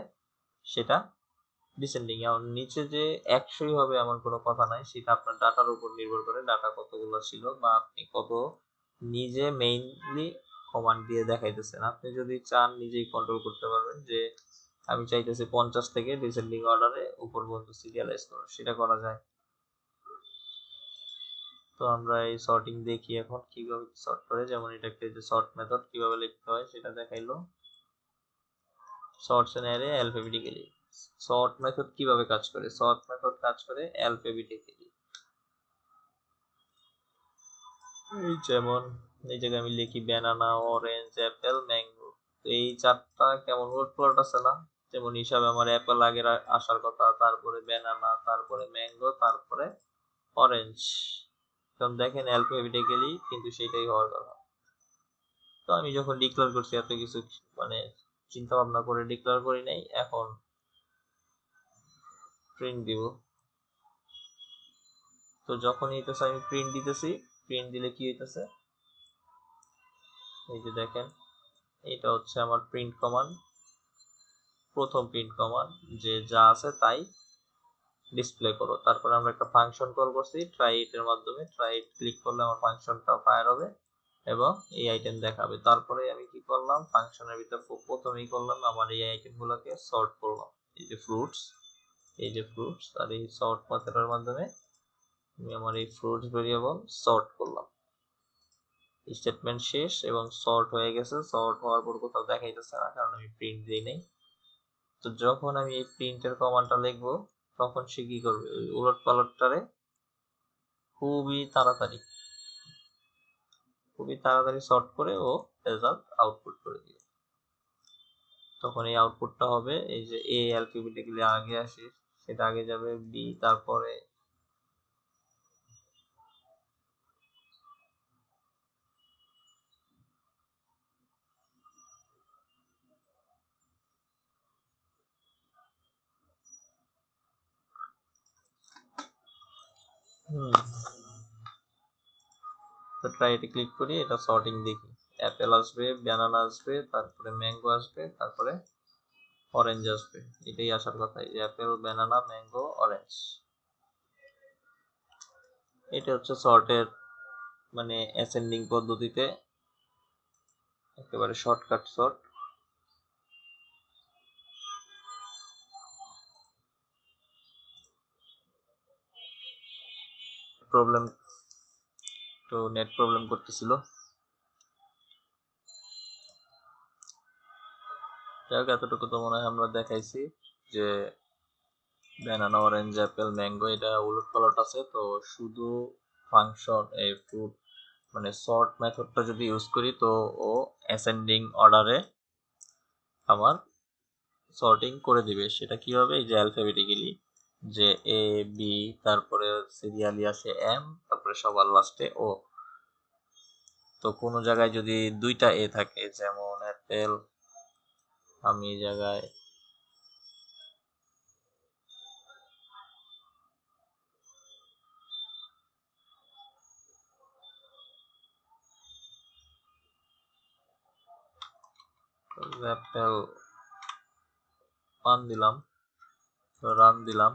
সেটা ডিসেন্ডিং। এখন নিচে যে 100ই হবে এমন কোনো কথা নাই, সেটা আপনার ডাটার উপর নির্ভর করে, ডাটা কতগুলো ছিল বা আপনি কত নিজে মেইনলি কমান্ড দিয়ে দেখাইতেছেন। আপনি যদি চান নিজেই কন্ট্রোল করতে পারবেন যে আমি চাইতেছি 50 থেকে ডিসেন্ডিং অর্ডারে উপর পর্যন্ত সিরিয়ালাইজ করো, সেটা করা যায়। তো আমরা এই সর্টিং দেখি এখন কিভাবে সর্ট করে, যেমন এটা একটা যে সর্ট মেথড কিভাবে লিখতে হয় সেটা দেখাইলো। Sorts an array alphabetically. Sort method কিভাবে কাজ করে, সর্ট মেথড কাজ করে অ্যালফাবেটিক্যালি। এই যেমন এই জায়গায় আমি লিখি ব্যানানা, অরেঞ্জ, অ্যাপেল, ম্যাঙ্গো। তো এই 4টা কেমন উলটপালট আছে না, যেমন হিসাবে আমার অ্যাপেল আগের আসার কথা, তারপরে ব্যানানা, তারপরে ম্যাঙ্গো, তারপরে অরেঞ্জ। কারণ দেখেন অ্যালফাবেটিক্যালি কিন্তু সেটাই হওয়ার কথা। তো আমি যখন ডিক্লেয়ার করছি এত কিছু মানে চিন্তা ভাবনা করে ডিক্লেয়ার করি নাই, এখন প্রিন্ট দিব। তো যখনই হইতেছে আমি প্রিন্ট দিতেছি, প্রিন্ট দিলে কি হইতেছে, এই যে দেখেন এটা হচ্ছে আমার প্রিন্ট কমান্ড, প্রথম প্রিন্ট কমান্ড, যে যা আছে তাই ডিসপ্লে করো। তারপরে আমরা একটা ফাংশন কল করছি ট্রাই ইট এর মাধ্যমে, ট্রাই ইট ক্লিক করলে আমার ফাংশনটা ফায়ার হবে এবং এই আইটেম দেখাবে। তারপরে আমি কি করলাম, ফাংশনের ভিতর প্রথমেই করলাম আমার এই আইটেমগুলোকে সর্ট করলাম, এই যে ফ্রুটস, এই যে ফ্রুটস, আর এই সর্ট মেথডের মাধ্যমে আমি আমার এই ফ্রুটস ভেরিয়েবল সর্ট করলাম। স্টেটমেন্ট শেষ এবং সর্ট হয়ে গেছে। সর্ট হওয়ার পর কোথাও দেখাইতেছে না কারণ আমি প্রিন্ট দিই নাই। তো যখন আমি এই প্রিন্টের কমান্ডটা লিখবো তখন সে কি করবে, ওই উলট পালটটারে খুবই তাড়াতাড়ি সর্ট করে ও রেজাল্ট আউটপুট করে দিবে। তখন এই আউটপুটটা হবে এই যে এ অ্যালফাবেটিক্যালি আগে আসে সেটা আগে যাবে, বি তারপরে তো ট্রাই এটি ক্লিক করি, এটা সর্টিং দেখি, অ্যাপেল আসবে, ব্যানানা আসবে, তারপরে ম্যাঙ্গো আসবে, তারপরে অরেঞ্জ আসবে। এটাই আসার কথা, এই অ্যাপেল, ব্যানানা, ম্যাঙ্গো, অরেঞ্জ। এটা হচ্ছে সর্টের মানে অ্যাসেন্ডিং পদ্ধতিতে একেবারে শর্টকাট সর্ট। প্রবলেম, তো নেট প্রবলেম করতেছিল। যাই হোক, এতটুকু তো মনে হয় আমরা দেখাইছি যে ব্যানানা, অরেঞ্জ, অ্যাপেল, ম্যাঙ্গো এটা উলট পালট আছে। তো শুধু ফাংশন এই ফ্রুট মানে সর্ট মেথডটা যদি ইউজ করি তো ও অ্যাসেন্ডিং অর্ডারে আমার সর্টিং করে দিবে। সেটা কিভাবে, এই যে অ্যালফাবেটিক্যালি যে এ বি, তারপরে সিরিয়ালি আসে এম, তারপরে সবার লাস্টে ও। তো কোনো জায়গায় যদি দুইটা এ থাকে, যেমন অ্যাপেল, আমি এই জায়গায় অ্যাপেল 1 দিলাম, তো রান দিলাম,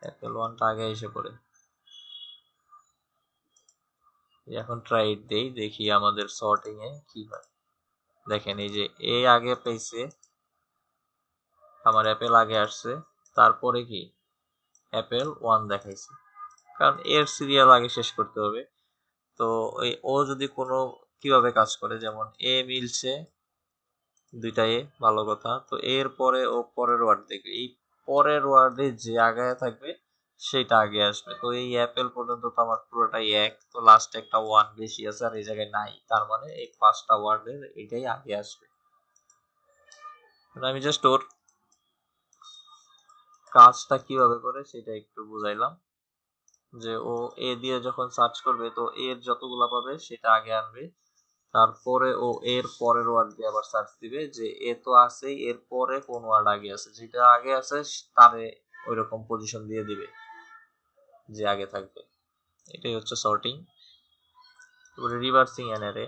অ্যাপেল 1টা আগে এসে পড়ে। এখন ট্রাই ইট দেই, দেখি আমাদের সর্টিং এ কি হয়। দেখেন এই যে এ আগে পেয়েছে, আমার অ্যাপেল আগে আসছে, তারপরে কি অ্যাপেল 1 দেখাইছে, কারণ এর সিরিয়াল আগে শেষ করতে হবে। তো ওই ও যদি কোনো কিভাবে কাজ করে, যেমন এ মিলছে দুইটা এ, ভালো কথা। তো এর পরে ও পরের ওয়ার্ড দেখবে, এই পরের ওয়ার্ডে যে আগায় থাকবে সেটা আগে আসবে। তো এই অ্যাপেল পর্যন্ত তো আমার পুরোটাই এক, তো লাস্টে একটা 1 বেশি আছে আর এই জায়গায় নাই, তার মানে এই 5টা ওয়ার্ডের এটাই আগে আসবে। আমি জাস্ট ওর কাজটা কিভাবে করে সেটা একটু বুঝাইলাম, যে ও এ দিয়ে যখন সার্চ করবে তো এর যতগুলা পাবে সেটা আগে আনবে, তারপরে ও এর পরের ওয়ার্ড দিয়ে আবার সার্চ দিবে যে এ তো আছেই, এর পরে কোন ওয়ার্ড আগে আছে, যেটা আগে আছে তারে ওইরকম পজিশন দিয়ে দিবে যে আগে থাকবে। এটাই হচ্ছে সর্টিং। তারপরে রিভার্সিং এন অ্যারে,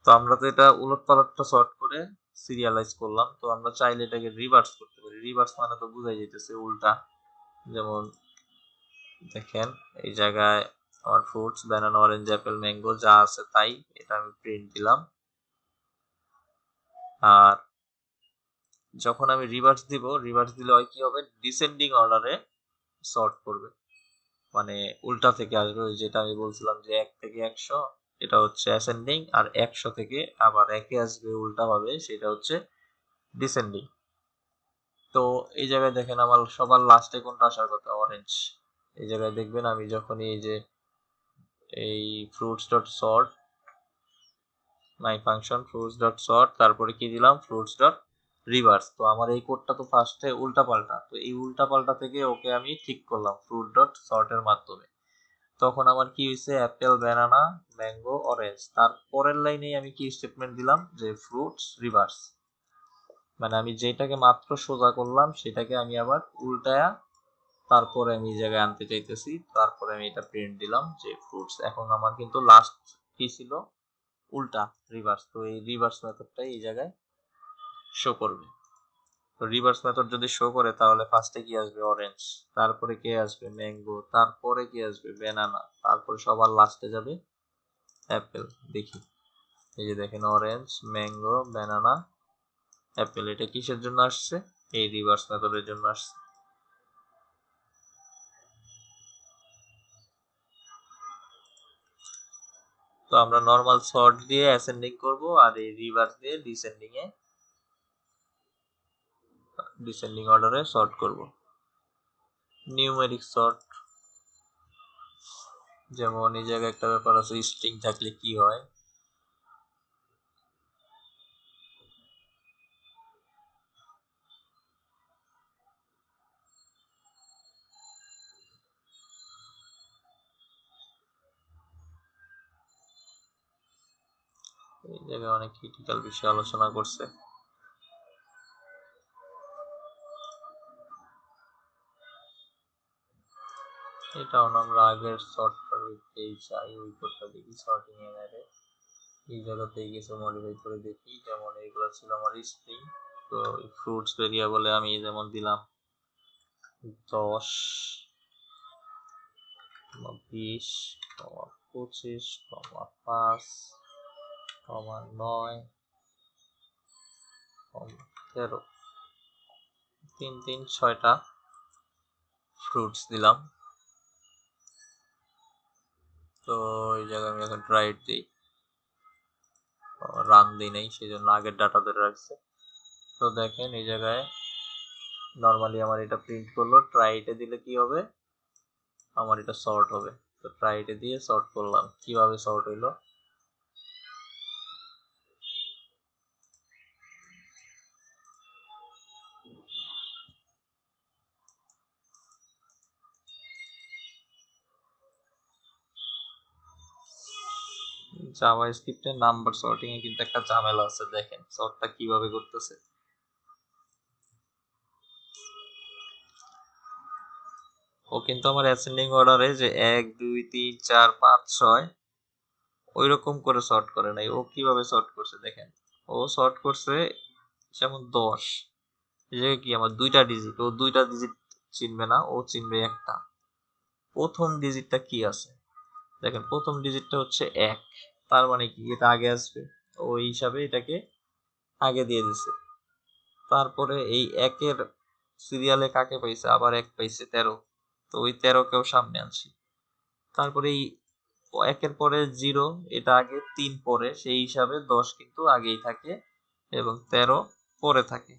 তো আমরা তো এটা উলটপালটটা সর্ট করে সিরিয়ালাইজ করলাম, তো আমরা চাইলে এটাকে রিভার্স করতে পারি। রিভার্স মানে তো বোঝাই যাইতেছে উল্টা। যেমন দেখেন এই জায়গায় আমার fruits, banana, orange, Apple, mango যা আছে তাই, এটা আমি প্রিন্ট দিলাম। আর যখন আমি রিভার্স দিব, রিভার্স দিলে হয় কি হবে, ডিসেন্ডিং অর্ডারে সর্ট করবে, মানে উল্টা থেকে আসবে। ওই যেটা আমি বলছিলাম যে 1 থেকে 100 এটা হচ্ছে অ্যাসেন্ডিং, আর 100 থেকে আবার একে আসবে উল্টা ভাবে, সেটা হচ্ছে ডিসেন্ডিং। তো এই জায়গায় দেখেন আমার সবার লাস্টে কোনটা আসার কথা, অরেঞ্জ। এই জায়গায় দেখবেন আমি যখনই এই যে এই ফ্রুটস ডট সর্ট মাই ফাংশন ফ্রুটস ডট সর্ট, তারপরে কি দিলাম ফ্রুটস ডট রিভার্স, তো আমার এই কোডটা তো ফার্স্টে উল্টা পাল্টা, তো এই উল্টা পাল্টা থেকে ওকে আমি ঠিক করলাম ফ্রুট ডট সর্টের মাধ্যমে। তখন আমার কি হয়েছে, অ্যাপেল, ব্যানানা, ম্যাঙ্গো, অরেঞ্জ, তার পরের লাইনে আমি কি স্টেটমেন্ট দিলাম যে ফ্রুটস রিভার্স। মানে আমি যেটাকে মাত্র সোজা করলাম সেটাকে আমি আবার উল্টায়া তারপরে আমি এই জায়গায় আনতে চাইতেছি, তারপরে আমি এটা প্রিন্ট দিলাম যে ফ্রুটস। এখন আমার কিন্তু লাস্ট কি ছিল, উল্টা, রিভার্স। তো এই রিভার্স মেথডটাই এই জায়গায় শো করবে। তো রিভার্স মেথড যদি শো করে তাহলে ফার্স্টে কি আসবে, অরেঞ্জ, তারপরে কে আসবে, ম্যাঙ্গো, তারপরে কি আসবে, ব্যানানা, তারপরে সবার লাস্টে যাবে অ্যাপেল। দেখি, এই যে দেখেন অরেঞ্জ, ম্যাঙ্গো, ব্যানানা, অ্যাপেল। এটা কিসের জন্য আসছে, এই রিভার্স মেথডের জন্য আসছে। তো আমরা নরমাল সর্ট দিয়ে অ্যাসেন্ডিং করব, আর এই রিভার্স দিয়ে ডিসেন্ডিং অর্ডারে সর্ট করব। নিউমেরিক সর্ট, যেমন এই জায়গায় একটা ব্যাপার আছে, স্ট্রিং থাকলে কি হয়। এই জায়গায় অনেক ক্রিটিক্যাল বিষয় আলোচনা করছে। এটাও আমরা আগের সর্ট করতেই চাই, ওই কোডটা দেখি সর্টিং এর আগে এই জায়গাতেই কিছু মডিফাই করে দেখি। যেমন এইগুলো ছিল আমার স্ট্রিং, তো ফ্রুটস ভেরিয়েবলে আমি যেমন দিলাম 10, 20, 25, 5, 9, 13, 6টা ফ্রুটস দিলাম। তো এই জায়গায় আমি এখন ট্রাইড দিই, রান দিই নাই, সেই জন্য আগের ডাটা ধরে রাখছে। তো দেখেন এই জায়গায় নর্মালি আমার এটা প্রিন্ট করলো, ট্রাইটে দিলে কি হবে, আমার এটা সর্ট হবে। তো ট্রাইটে দিয়ে সর্ট করলাম, কিভাবে সর্ট হইলো, জাভাস্ক্রিপ্টে নাম্বার সর্টিং এ কিন্তু একটা ঝামেলা আছে। দেখেন সর্টটা কিভাবে করতেছে। ও কিন্তু আমার অ্যাসেন্ডিং অর্ডারে যে 1 2 3 4 5 6 ওই রকম করে সর্ট করে নাই। ও কিভাবে সর্ট করছে দেখেন, ও সর্ট করছে যেমন 10, এই জায়গায় কি আমার দুইটা ডিজিট, ও দুইটা ডিজিট চিনবে না, ও চিনবে একটা। প্রথম ডিজিটটা কি আছে দেখেন, প্রথম ডিজিটটা হচ্ছে 1, তার মানে কি এটা আগে আসবে, ওই হিসাবে এটাকে আগে দিয়ে দিছে। তারপরে এই 1-এর সিরিয়ালে কাকে পাইছে, আবার 1 পাইছে 13, তো ওই 13কেও সামনে আনছি। তারপরে এই 1-এর পরে 0, এটা আগে, 3 পরে, সেই হিসাবে 10 কিন্তু আগেই থাকে এবং 13 পরে থাকে।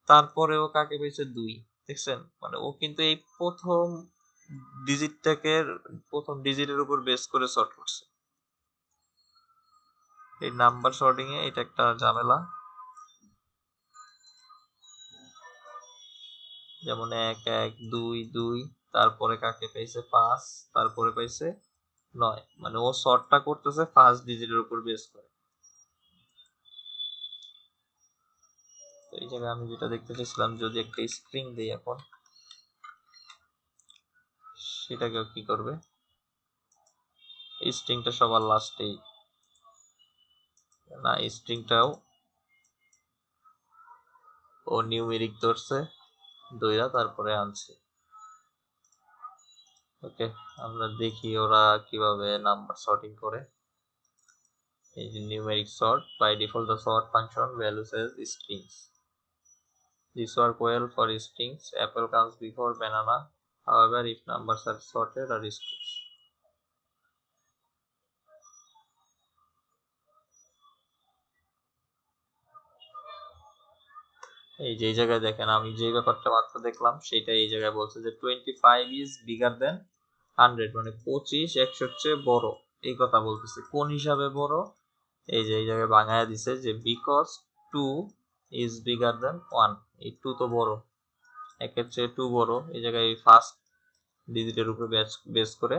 তারপরে ও কাকে পেয়েছে, 2, দেখছেন, মানে ও কিন্তু এই প্রথম ডিজিটের উপর বেস করে সর্ট করছে। এই নাম্বার সর্টিং এ এটা একটা ঝামেলা। যেমন 1 1 2 2, তারপরে কাকে পাইছে 5, তারপরে পাইছে 9, মানে ও সর্টটা করতেছে ফার্স্ট ডিজিটের উপর বেস করে। তো এই জায়গায় আমি যেটা দেখতে চাইছিলাম, যদি একটা স্ট্রিং দেই এখন, সেটাকেও কি করবে, স্ট্রিংটা সবার লাস্টেই, না স্ট্রিংটাও ও নিউমেরিক ধরছে, দইরা তারপরে আনছে। ওকে, আমরা দেখি ওরা কিভাবে নাম্বার সর্টিং করে। এই যে numeric sort, by default the sort function values as strings. This work well for strings. Apple comes before banana, however if numbers are sorted or strings. এই যে এই জায়গায় দেখেন, আমি যে ব্যাপারটা মাত্র দেখলাম সেটা এই জায়গায় বলছে যে 25 is bigger than 100, মানে 25 100 চেয়ে বড়। এই কথা বলতেছে, কোন হিসাবে বড়, এই যে এই জায়গায় বাঙায় দিছে যে বিকজ 2 is bigger than 1, এই 2 তো বড়, একের চেয়ে 2 বড়। এই জায়গায় ফার্স্ট ডিজিটের উপরে বেস করে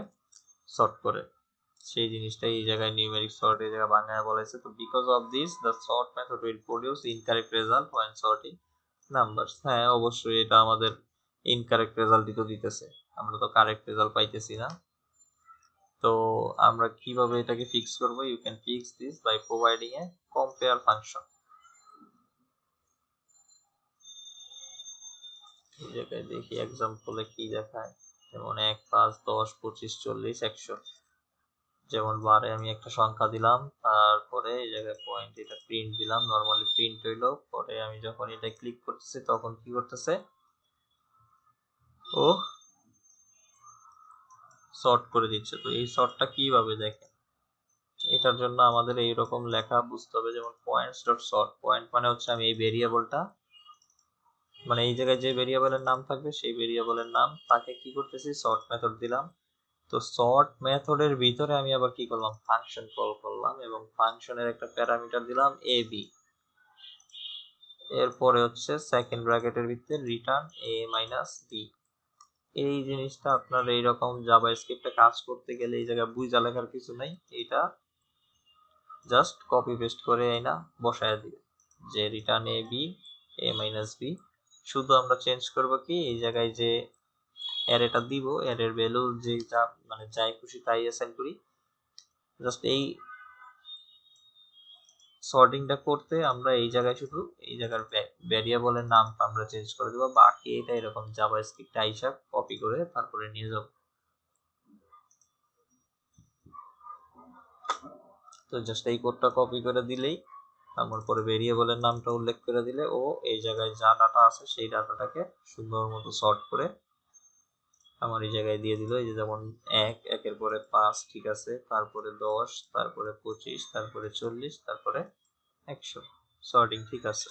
সর্ট করে। সেই জিনিসটা এই জায়গায় নিউমেরিক সর্ট এই জায়গায় বাংলায় বলেছে। তো because of this the sort method will produce incorrect result when sorting numbers. হ্যাঁ অবশ্যই এটা আমাদের ইনকারেক্ট রেজাল্টই তো দিতেছে, আমরা তো কারেক্ট রেজাল্ট পাইতেছি না। তো আমরা কিভাবে এটাকে ফিক্স করব? You can fix this by providing a compare function. এই জায়গায় দেখি এক্সাম্পলে কি দেখায়, যেমন 1 5 10 25 40 100। যেমন বারে আমি একটা সংখ্যা দিলাম, তারপরে এই জায়গায় পয়েন্ট এটা প্রিন্ট দিলাম, নরমালি প্রিন্ট হইলো। পরে আমি যখন এটা ক্লিক করতেছি তখন কি করতেছে, ও সর্ট করে দিচ্ছে। তো এই সর্টটা কিভাবে দেখেন, এটার জন্য আমাদের এইরকম লেখা বুঝতে হবে, যেমন পয়েন্টস ডট সর্ট। পয়েন্ট মানে হচ্ছে আমি এই ভেরিয়েবলটা, মানে এই জায়গায় যে ভেরিয়েবলের নাম থাকবে সেই ভেরিয়েবলের নাম, তাকে কি করতেছি সর্ট মেথড দিলাম। তো সর্ট মেথডের ভিতরে আমি আবার কি করলাম, ফাংশন কল করলাম এবং ফাংশনের একটা প্যারামিটার দিলাম এ বি। এরপরে হচ্ছে সেকেন্ড ব্র্যাকেটের ভিতরে রিটার্ন এ মাইনাস বি। এই জিনিসটা আপনার এইরকম জাভাস্ক্রিপ্টে কাজ করতে গেলে এই জায়গায় বুঝা লেখার কিছু নাই, এটা জাস্ট কপি পেস্ট করে এই না বসায় দিবে যে return A B A minus B. শুধু আমরা চেঞ্জ করব কি, এই জায়গায় যে অ্যারেটা দিব, অ্যারের ভ্যালু যে যা মানে যাই খুশি তাই অ্যাসাইন করি। জাস্ট এই সর্টিংটা করতে আমরা এই জায়গায় শুধু এই জায়গার ভ্যারিয়েবলের নামটা আমরা চেঞ্জ করে দেবো, বাকি এটা এরকম জাভাস্ক্রিপ্ট হিসাব কপি করে তারপরে নিয়ে যাব। তো জাস্ট এই কোডটা কপি করে দিলেই, আমার পরে ভেরিয়েবলের নামটা উল্লেখ করে দিলে ও এই জায়গায় যা ডাটা আছে সেই ডাটাটাকে সুন্দর মতো সর্ট করে আমার এই জায়গায় দিয়ে দিল। এই যে যেমন 1 একের পরে 5, ঠিক আছে, তারপরে 10, তারপরে 25, তারপরে 40, তারপরে 100। সর্টিং ঠিক আছে।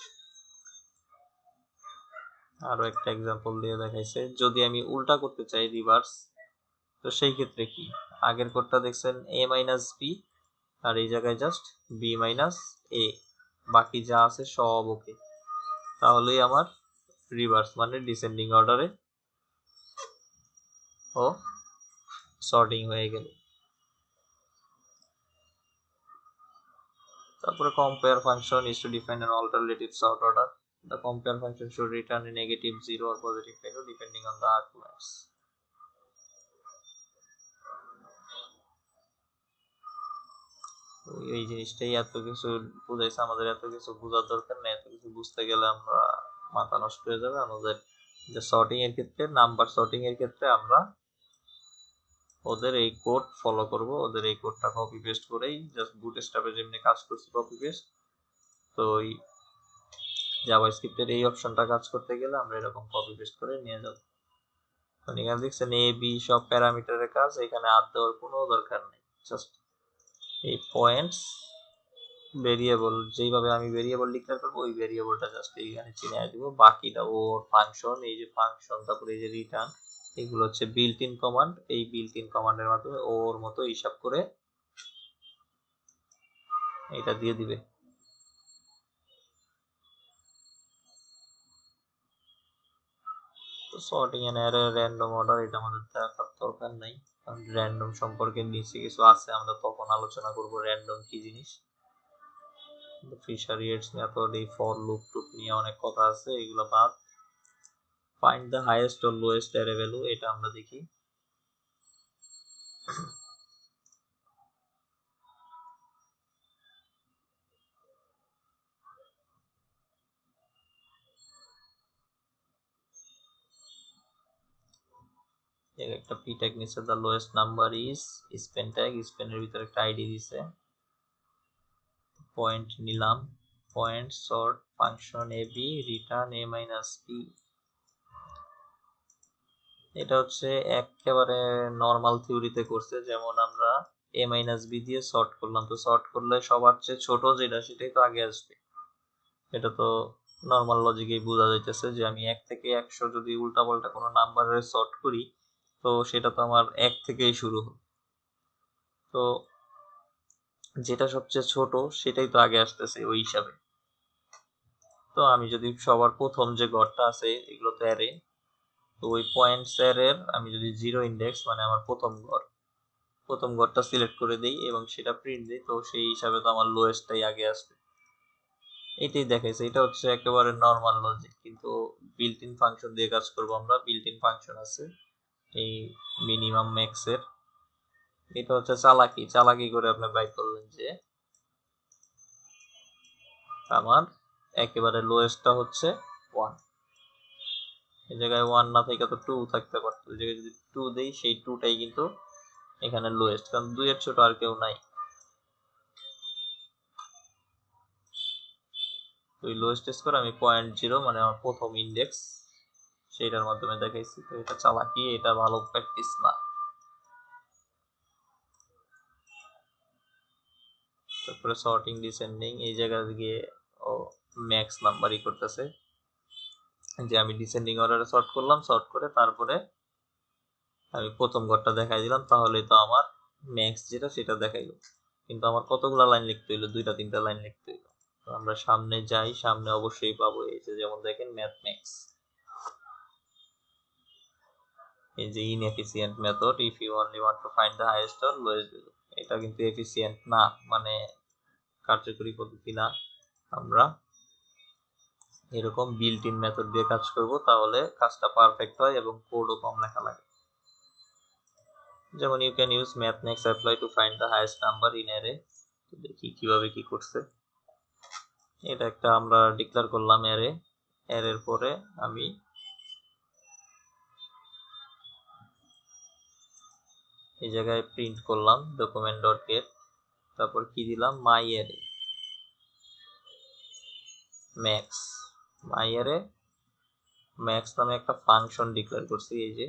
আরো একটা এক্সাম্পল দিয়ে দেখাইছে, যদি আমি উল্টা করতে চাই রিভার্স, তো সেই ক্ষেত্রে কি, আগের কোডটা দেখছেন a মাইনাস বি, আর এই জায়গায় জাস্ট b মাইনাস a, বাকি যা আছে সব ওকে। তাহলেই আমার রিভার্স মানে ডিসেন্ডিং অর্ডারে ও সর্টিং হয়ে গেল। তারপরে compare function is to define an alternative sort order. The compare function should return a negative 0 or positive value depending on the arguments. এই জিনিসটাই এত কিছু বুঝাইছে, আমাদের এত কিছু বোঝার দরকার নেই। এত কিছু বুঝতে গেলে আমরা মাথা নষ্ট হয়ে যাবে আমাদের। যে সর্টিং এর ক্ষেত্রে, নাম্বার সর্টিং এর ক্ষেত্রে আমরা ওদের এই কোড ফলো করব, ওদের এই কোডটা কপি পেস্ট করেই জাস্ট বুটস্ট্র্যাপে যেমনি কাজ করছি কপি পেস্ট, তো ওই জাভাস্ক্রিপ্টের এই অপশনটা কাজ করতে গেলে আমরা এরকম কপি পেস্ট করে নিয়ে যাব। কারণ এখানে দেখছেন এ বি সব প্যারামিটারের কাজ, এখানে আর দেওয়ার কোনো দরকার নেই। জাস্ট এই পয়েন্টস ভেরিয়েবল, যেইভাবে আমি ভেরিয়েবল ডিক্লেয়ার করবো ওই ভেরিয়েবলটা জাস্ট এইখানে চিনিয়ে দিব, বাকিটা ওর ফাংশন, এই যে ফাংশন, তারপরে এই যে রিটার্ন, এগুলো হচ্ছে বিল্ট ইন কমান্ড। এই বিল্ট ইন কমান্ডের মাধ্যমে ওর মতো হিসাব করে এটা দিয়ে দিবে। তো sorting and array random order এটা আমাদের দেখার দরকার নাই, কারণ র্যান্ডম সম্পর্কে নিচে কিছু আছে, আমরা তখন আলোচনা করব র্যান্ডম কি জিনিস। ফিশারিয়েটস মেথড, এই ফর লুপ টুপ নিয়ে অনেক কথা আছে, এগুলো বাদ। Find the highest or lowest array value, এটা আমরা দেখি। একটা পি ট্যাগ নিচে, the lowest number is Spain tag, স্পেনের ভিতরে একটা আইডি দিছে, পয়েন্ট নিলাম, point sort function A B return A minus B. এটা হচ্ছে একেবারে নর্মাল থিওরিতে করছে, যেমন আমরা এ মাইনাস বি দিয়ে সর্ট করলাম, তো সর্ট করলে সবার চেয়ে ছোট যেটা সেটাই তো আগে আসবে। এটা তো নর্মাল লজিকেই বোঝা যাইতেছে যে আমি 1 থেকে 100 যদি উল্টাপাল্টা কোনো নাম্বারের সর্ট করি, তো সেটা তো আমার 1 থেকেই শুরু হয়। তো যেটা সবচেয়ে ছোট সেটাই তো আগে আসতেছে ওই হিসাবে। তো আমি যদি সবার প্রথম যে ঘরটা আছে, এগুলো তো অ্যারে, তো ওই পয়েন্টস অ্যারের আমি যদি 0 ইন্ডেক্স মানে আমার প্রথম ঘর, প্রথম ঘরটা সিলেক্ট করে দেই এবং সেটা প্রিন্ট দিই, তো সেই হিসাবে তো আমার লোয়েস্টটাই আগে আসবে। এটাই দেখাইছে, এটা হচ্ছে একেবারে নর্মাল লজিক, কিন্তু বিল্ট ইন ফাংশন দিয়ে কাজ করব আমরা। বিল্ট ইন ফাংশন আছে এই মিনিমাম ম্যাক্স এর, এটা হচ্ছে চালাকি করে আপনি বাই করলেন যে আমার একেবারে লোয়েস্টটা হচ্ছে 1। এই জায়গায় 1 না থেকে তো 2 থাকতে পারতো, এই জায়গায় যদি 2 দেই সেই 2টাই কিন্তু এখানে লোয়েস্ট, কারণ 2 এর ছোট আর কেউ নাই। তো এই লোয়েস্ট স্কোর আমি 0.0 মানে আমার প্রথম ইন্ডেক্স সেইটার মাধ্যমে দেখাইছি। তো এটা চালাকি, এটা ভালো প্র্যাকটিস না। তারপরে সর্টিং ডিসেন্ডিং, এই জায়গা গিয়ে ও ম্যাক্স নাম্বারই করতেছে, যে আমি ডিসেন্ডিং অর্ডারে সর্ট করলাম, সর্ট করে তারপরে আমি প্রথম ঘরটা দেখাই দিলাম, তাহলে তো আমার ম্যাক্স যেটা সেটা দেখাইলো। কিন্তু আমার কতগুলা লাইন লিখতে হইলো? 2-3টা লাইন লিখতে হইলো। তো আমরা সামনে যাই, সামনে অবশ্যই পাবো এই যে, যেমন দেখেন ম্যাথ ম্যাক্স, এই যে inefficient method if you only want to find the highest or lowest value, এটা কিন্তু এফিসিয়েন্ট না, মানে কার্যকরী পদ্ধতি না। আমরা এরকম বিল্ট ইন মেথড দিয়ে কাজ করব, তাহলে কাজটা পারফেক্ট হয় এবং কোডও কম লেখা লাগে। যেমন you can use math max apply to find the highest number in array. দেখি কিভাবে কি করছে। এটা একটা আমরা ডিক্লেয়ার করলাম অ্যারে, অ্যারের পরে আমি এই জায়গায় প্রিন্ট করলাম ডকুমেন্ট ডট গেট, তারপর কি দিলাম মাই অ্যারে ম্যাক্স। মাই অ্যারে ম্যাক্স নামে একটা ফাংশন ডিক্লেয়ার করছি, এই যে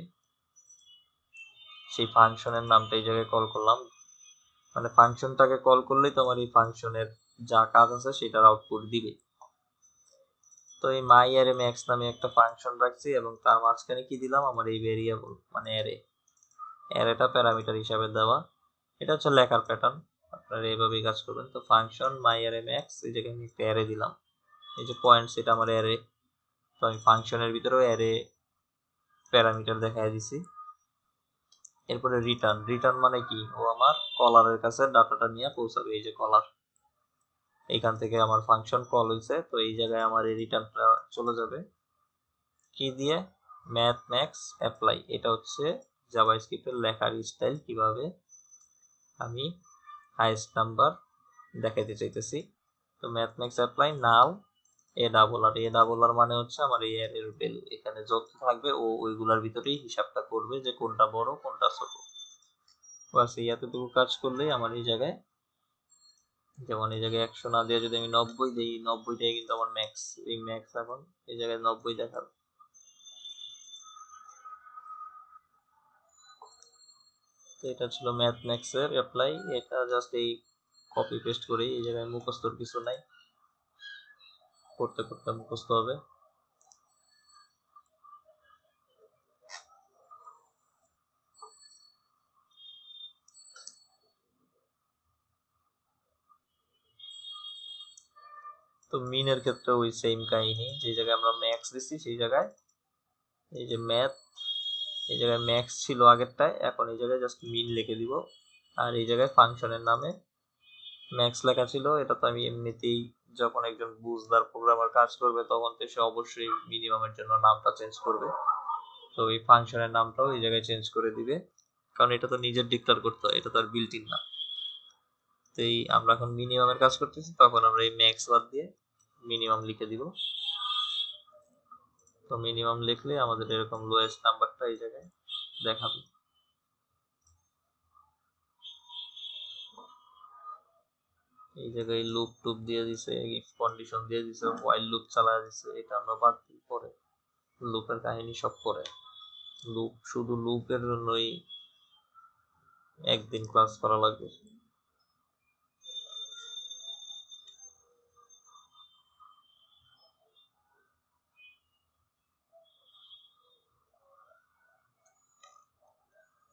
সেই ফাংশনের নামটা এই জায়গায় কল করলাম। মানে ফাংশনটাকে কল করলেই তোমার এই ফাংশনের যা কাজ আছে সেটার আউটপুট দিবে। তো এই মাই অ্যারে ম্যাক্স নামে একটা ফাংশন রাখছি এবং তার মাঝখানে কি দিলাম আমার এই ভেরিয়েবল মানে অ্যারে, অ্যারেটা প্যারামিটার হিসাবে দেওয়া। এটা হচ্ছে লেখার প্যাটার্ন, আপনারা এইভাবেই কাজ করবেন। তো ফাংশন মাই অ্যারে ম্যাক্স, এই জায়গায় আমি একটা অ্যারে দিলাম, এই যে পয়েন্টস এটা আমার অ্যারে। তো আমি ফাংশনের ভিতরেও অ্যারে প্যারামিটার দেখাই দিছি। এরপরে রিটার্ন, রিটার্ন মানে কি, ও আমার কলারের কাছে ডাটাটা নিয়ে পৌঁছাবে, এই যে কলার, এইখান থেকে আমার ফাংশন কল হয়েছে, তো এই জায়গায় আমার এই রিটার্নটা চলে যাবে কি দিয়ে, ম্যাথ ম্যাক্স অ্যাপ্লাই। এটা হচ্ছে জাভাস্ক্রিপ্টের লেখার স্টাইল, কিভাবে আমি হাইয়েস্ট নাম্বার দেখাইতে চাইতেছি। তো math max apply null a double R, a double R মানে হচ্ছে আমার এই অ্যারের ভ্যালু, এখানে যত থাকবে ও ওইগুলার ভিতরেই হিসাবটা করবে যে কোনটা বড় কোনটা ছোট। বাস এই এতটুকু কাজ করলেই আমার এই জায়গায়, যেমন এই জায়গায় 100 না দিয়ে যদি আমি 90 দিই, 90টাই কিন্তু আমার ম্যাক্স, এই ম্যাক্স এখন এই জায়গায় 90 দেখাবে। তো এটা ছিল ম্যাথ ম্যাক্স এর অ্যাপ্লাই। এটা জাস্ট এই কপি পেস্ট করে, এই জায়গায় মুখস্থর কিছু নাই, করতে করতে মুখস্থ হবে। তো মিনের ক্ষেত্রে ওই সেম কাহিনী, যে জায়গায় আমরা ম্যাক্স দিচ্ছি সেই জায়গায় এই যে ম্যাথ, এই জায়গায় ম্যাক্স ছিল আগেরটায়, এখন এই জায়গায় জাস্ট মিন লিখে দিব। আর এই জায়গায় ফাংশনের নামে ম্যাক্স লেখা ছিল, এটা তো আমি এমনিতেই, যখন একজন বুঝদার প্রোগ্রামার কাজ করবে তখন তো সে অবশ্যই মিনিমামের জন্য নামটা চেঞ্জ করবে। তো এই ফাংশনের নামটাও এই জায়গায় চেঞ্জ করে দিবে, কারণ এটা তো নিজের ডিক্লেয়ার করতে হয়, এটা তো আর বিল্ট ইন না। তো এই আমরা এখন মিনিমামের কাজ করতেছি, তখন আমরা এই ম্যাক্স বাদ দিয়ে মিনিমাম লিখে দিব। তো মিনিমাম লিখলে আমাদের এরকম লোয়েস্ট নাম্বারটা এই জায়গায় দেখাবে। এই জায়গায় লুপ টুপ দিয়ে দিছে, ইফ কন্ডিশন দিয়ে দিছে, হোয়াইল লুপ চালায় দিছে, এটা আমরা বাদ দিই পরে, লুপের কাহিনী সব পরে। লুপ, শুধু লুপের জন্যই একদিন ক্লাস করা লাগবে।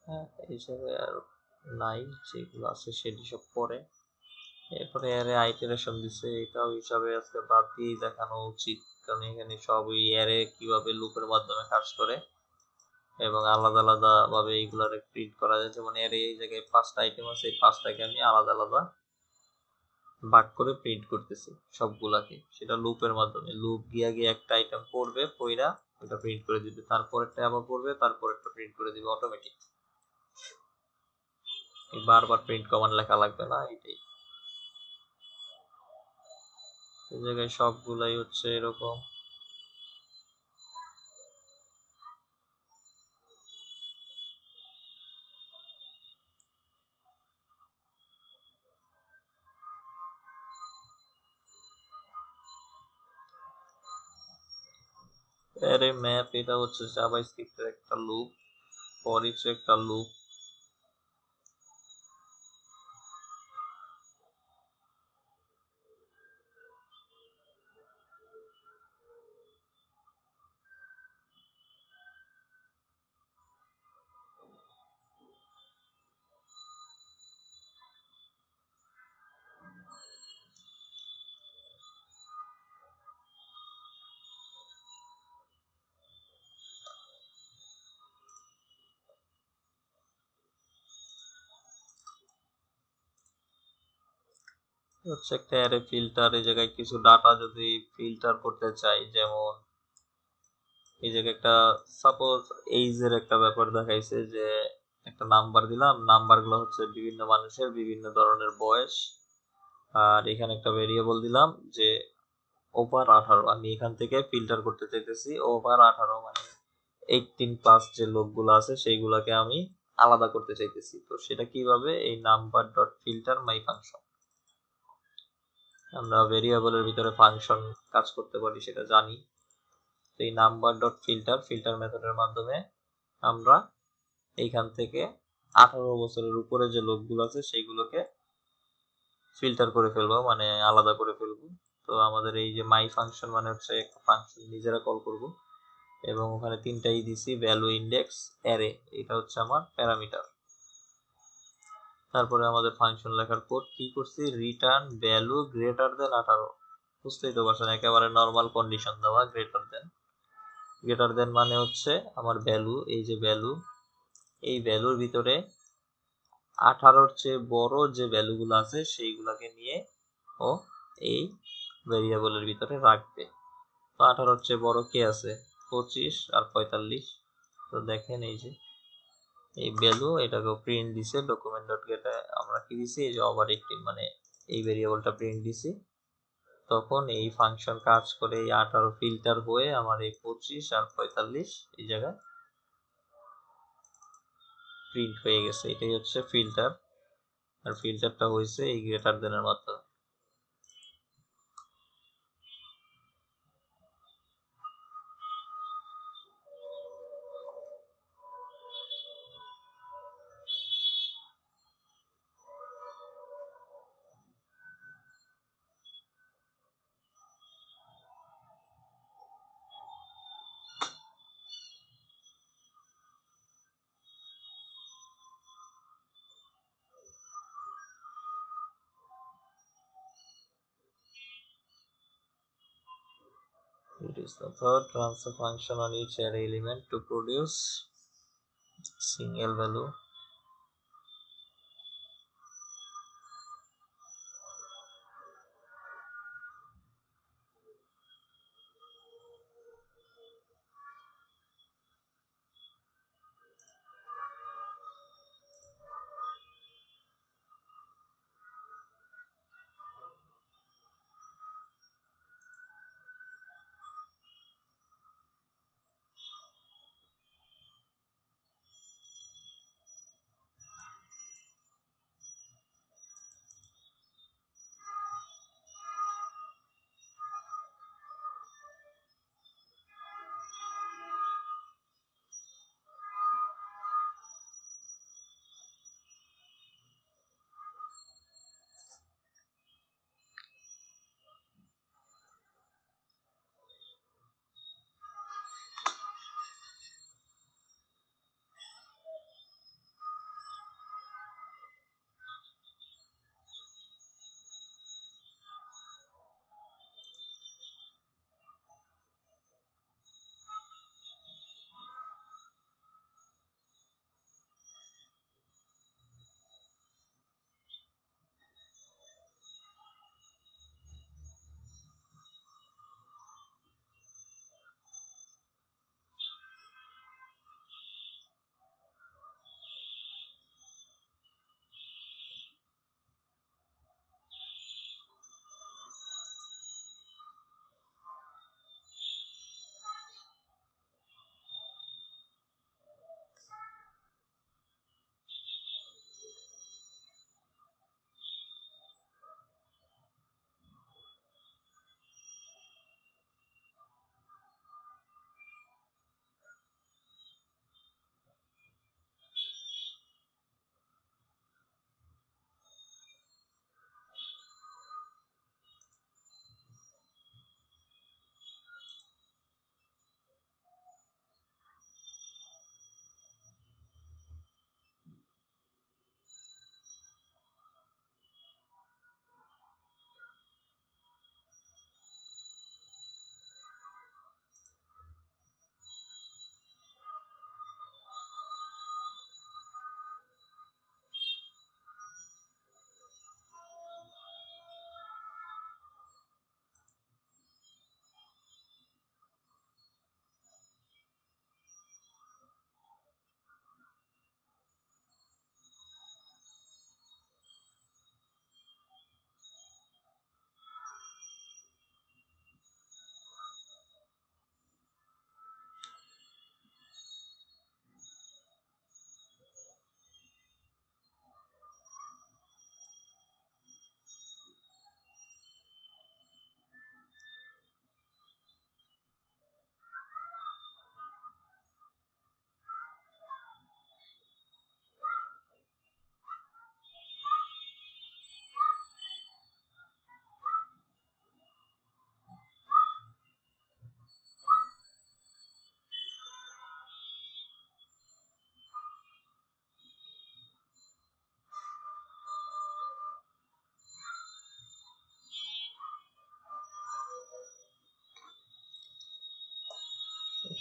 হ্যাঁ, এই জায়গায় আর নাই, যেগুলো আছে সেটি সব পরে। এরপরে অ্যারে আইটারেশন দিছে, এটাও হিসাবে আজকে বাদ দিয়েই দেখানো উচিত, কারণ এখানে সব ওই অ্যারে কিভাবে লুপের মাধ্যমে কাজ করে এবং আলাদা আলাদা ভাবে এইগুলার প্রিন্ট করা যায়। যেমন এর এই জায়গায় 5টা আইটেম আছে, এই 5টাকে আমি আলাদা আলাদা ভাগ করে প্রিন্ট করতেছি সবগুলাকে, সেটা লুপের মাধ্যমে। লুপ গিয়া গিয়ে একটা আইটেম পড়বে, পইরা ওটা প্রিন্ট করে দিবে, তারপরেরটা আবার পড়বে, তারপরেরটা প্রিন্ট করে দিবে অটোমেটিক। বারবার প্রিন্ট কমান্ড লেখা লাগবে না, এটাই। এই জায়গায় সবগুলাই হচ্ছে এরকম। অ্যারে ম্যাপ, এটা হচ্ছে জাভাস্ক্রিপ্টের একটা লুপ, ফর ইচ একটা লুপ। হচ্ছে একটা অ্যারে ফিল্টার। এই জায়গায় কিছু ডাটা যদি ফিল্টার করতে চাই, যেমন এই জায়গায় একটা সাপোজ এইজের একটা ব্যাপার দেখাইছে, যে একটা নাম্বার দিলাম, নাম্বারগুলো হচ্ছে বিভিন্ন মানুষের বিভিন্ন ধরনের বয়স। আর এখানে একটা ভেরিয়েবল দিলাম যে ওভার 18, আমি এখান থেকে ফিল্টার করতে চাইতেছি ওভার 18, মানে 18+ যে লোকগুলো আছে সেইগুলোকে আমি আলাদা করতে চাইতেছি। তো সেটা কিভাবে, এই নাম্বার ডট ফিল্টার মাই ফাংশন, আমরা ভেরিয়েবলের ভিতরে ফাংশন কাজ করতে পারি সেটা জানি। এই নাম্বার ডট ফিল্টার, ফিল্টার মেথডের মাধ্যমে আমরা এইখান থেকে 18 বছরের উপরে যে লোকগুলো আছে সেইগুলোকে ফিল্টার করে ফেলবো, মানে আলাদা করে ফেলবো। তো আমাদের এই যে মাই ফাংশন মানে হচ্ছে একটা ফাংশন নিজেরা কল করব, এবং ওখানে তিনটাই দিছি, ভ্যালু, ইন্ডেক্স, অ্যারে। এটা হচ্ছে আমার প্যারামিটার। তারপরে আমাদের ফাংশন লেখার পর কি করছি, রিটার্ন ভ্যালু গ্রেটার দেন 18। বুঝতেই তো পারছেন, একেবারে নর্মাল কন্ডিশন দেওয়া, গ্রেটার দেন। গ্রেটার দেন মানে হচ্ছে আমার ভ্যালু, এই যে ভ্যালু, এই ভ্যালুর ভিতরে 18-র চেয়ে বড় যে ভ্যালুগুলো আছে সেইগুলোকে নিয়ে ও এই ভেরিয়েবলের ভিতরে রাখবে। তো 18-র চেয়ে বড় কে আছে, 25 আর 45। তো দেখেন এই যে এই ভ্যালু, এটাকে প্রিন্ট দিছে ডকুমেন্ট ডট গেটে। আমরা কি দিছি, এই যে ওভার 18 মানে এই ভেরিয়েবলটা প্রিন্ট দিছি। তখন এই ফাংশন কাজ করে এই 18 ফিল্টার হয়ে আমার এই 25 আর 45 এই জায়গায় প্রিন্ট হয়ে গেছে। এটাই হচ্ছে ফিল্টার, আর ফিল্টারটা হয়েছে এই গ্রেটার দেনের মাধ্যমে। It is the third transfer function on each array element to produce single value.